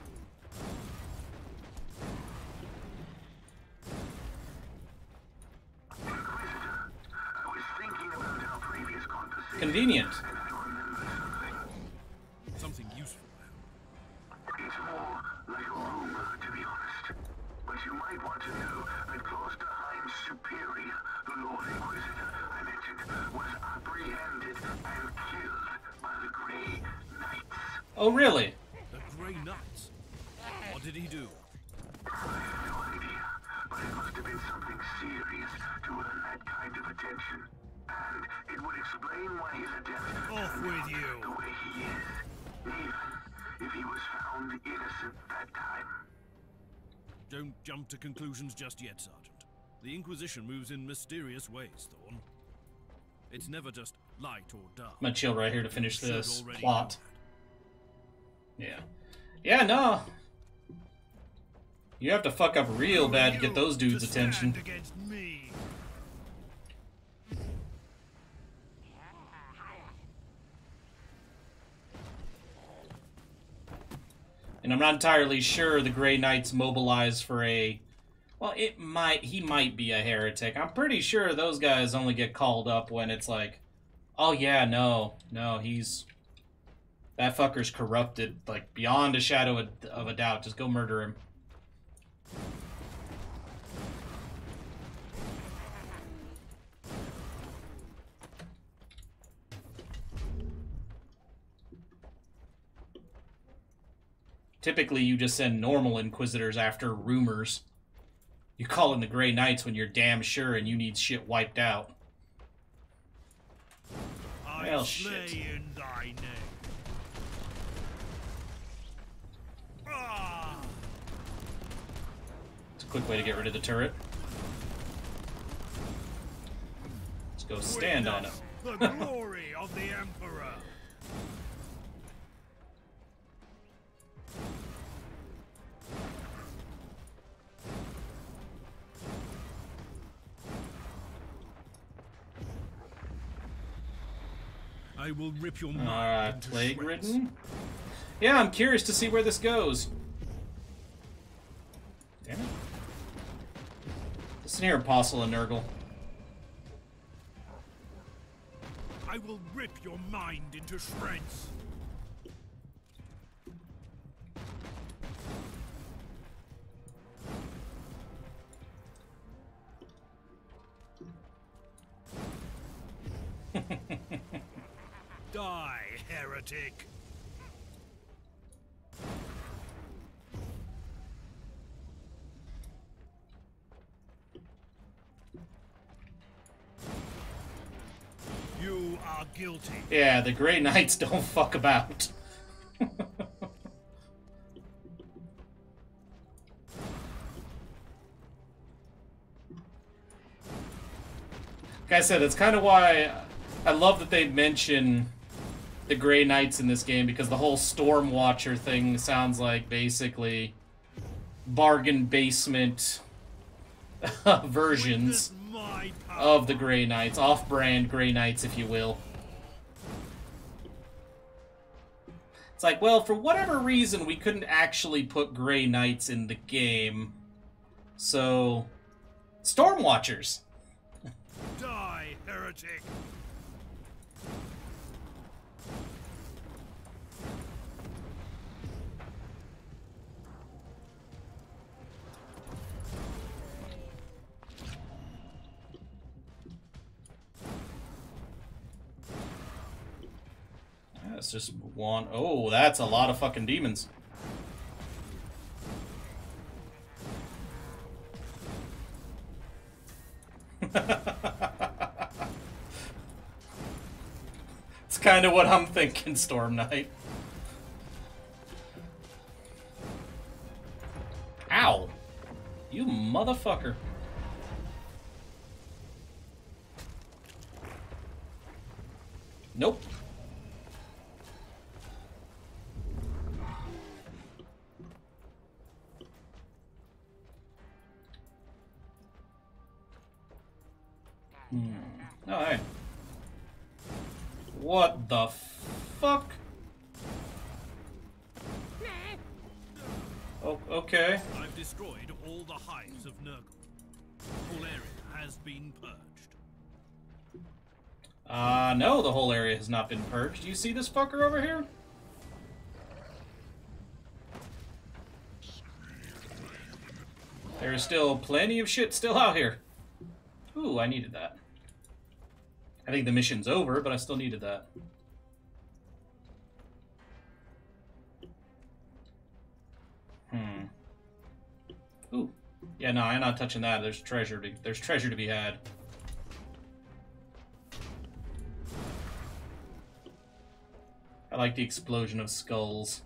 Convenient. Something useful. It's more like a rumor, to be honest. But you might want to know that Klosterheim's superior, the Lord Inquisitor I mentioned, was apprehended and killed by the Grey Knights. Oh, really? The Grey Knights? What did he do? I have no idea, but it must have been something serious to earn that kind of attention. And it would explain why his adept Off with you! the way he is, even if he was found innocent that time. Don't jump to conclusions just yet, Sergeant. The Inquisition moves in mysterious ways, Thorn. It's never just light or dark. I'm gonna chill right here to finish You should this already plot. know that. Yeah. Yeah, no. You have to fuck up real bad to get those dudes' To stand attention. against me. And I'm not entirely sure the Grey Knights mobilize for a... Well, he might be a heretic. I'm pretty sure those guys only get called up when it's like, oh yeah, no, he's... That fucker's corrupted, like, beyond a shadow of a doubt. Just go murder him. Typically, you just send normal Inquisitors after rumors. You call in the Grey Knights when you're damn sure and you need shit wiped out. Well, shit. In thy name. It's a quick way to get rid of the turret. Let's go stand on it. The glory of the Emperor. I will rip your mind into Plague shreds. ridden? Yeah, I'm curious to see where this goes. Damn it. Listen here, Apostle and Nurgle. I will rip your mind into shreds. Die, heretic. You are guilty. Yeah, the Grey Knights don't fuck about. Like I said, that's kind of why I love that they mention the Grey Knights in this game, because the whole Stormwatcher thing sounds like basically bargain basement versions Witness my power. of the Grey Knights, off-brand Grey Knights, if you will. It's like, well, for whatever reason, we couldn't actually put Grey Knights in the game, so Stormwatchers. Die, heretic. That's just one. Oh, that's a lot of fucking demons. It's kind of what I'm thinking, Storm Knight. Ow! You motherfucker. Nope. Oh, hey. What the fuck? Oh, okay. I've destroyed all the hives of Nurgle. The whole area has been purged. No, the whole area has not been purged. Do you see this fucker over here? There is still plenty of shit still out here. Ooh, I needed that. I think the mission's over, but I still needed that. Ooh. Yeah, no, I'm not touching that. There's treasure to be had. I like the explosion of skulls.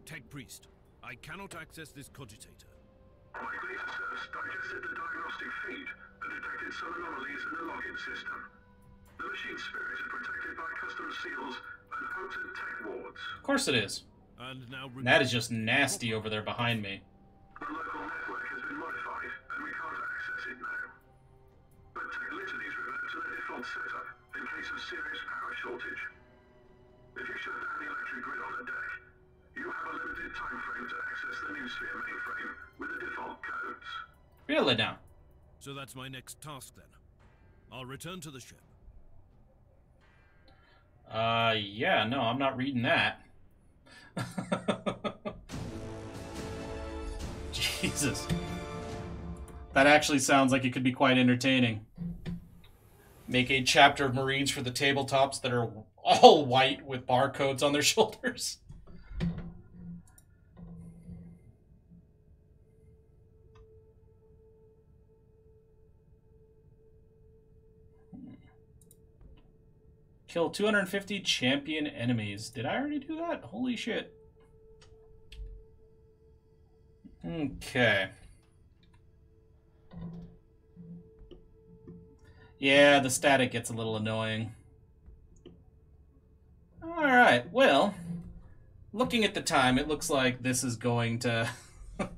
Tech Priest, I cannot access this cogitator. My data search digested the diagnostic feed and detected some anomalies in the login system. The machine spirit is protected by custom seals and potent tech wards. Of course it is. And now that is just nasty over there behind me. The local network has been modified and we can't access it now. But tech litanies revert to their default setup in case of serious power shortage. If you shut down the electric grid on the deck, you have a limited time frame to access the new sphere mainframe with the default codes. Really now? So that's my next task then. I'll return to the ship. Yeah, no, I'm not reading that. Jesus. That actually sounds like it could be quite entertaining. Make a chapter of Marines for the tabletops that are all white with barcodes on their shoulders. Kill 250 champion enemies. Did I already do that? Holy shit. Okay. Yeah, the static gets a little annoying. Alright, well, looking at the time, it looks like this is going to... I'm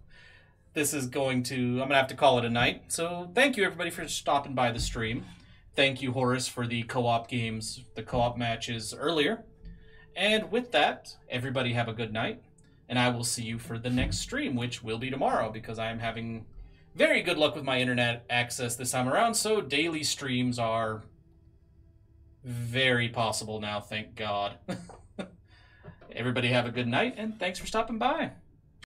going to have to call it a night. So thank you everybody for stopping by the stream. Thank you, Horace, for the co-op games, the co-op matches earlier. And with that, everybody have a good night. And I will see you for the next stream, which will be tomorrow, because I am having very good luck with my internet access this time around. So daily streams are very possible now, thank God. Everybody have a good night, and thanks for stopping by.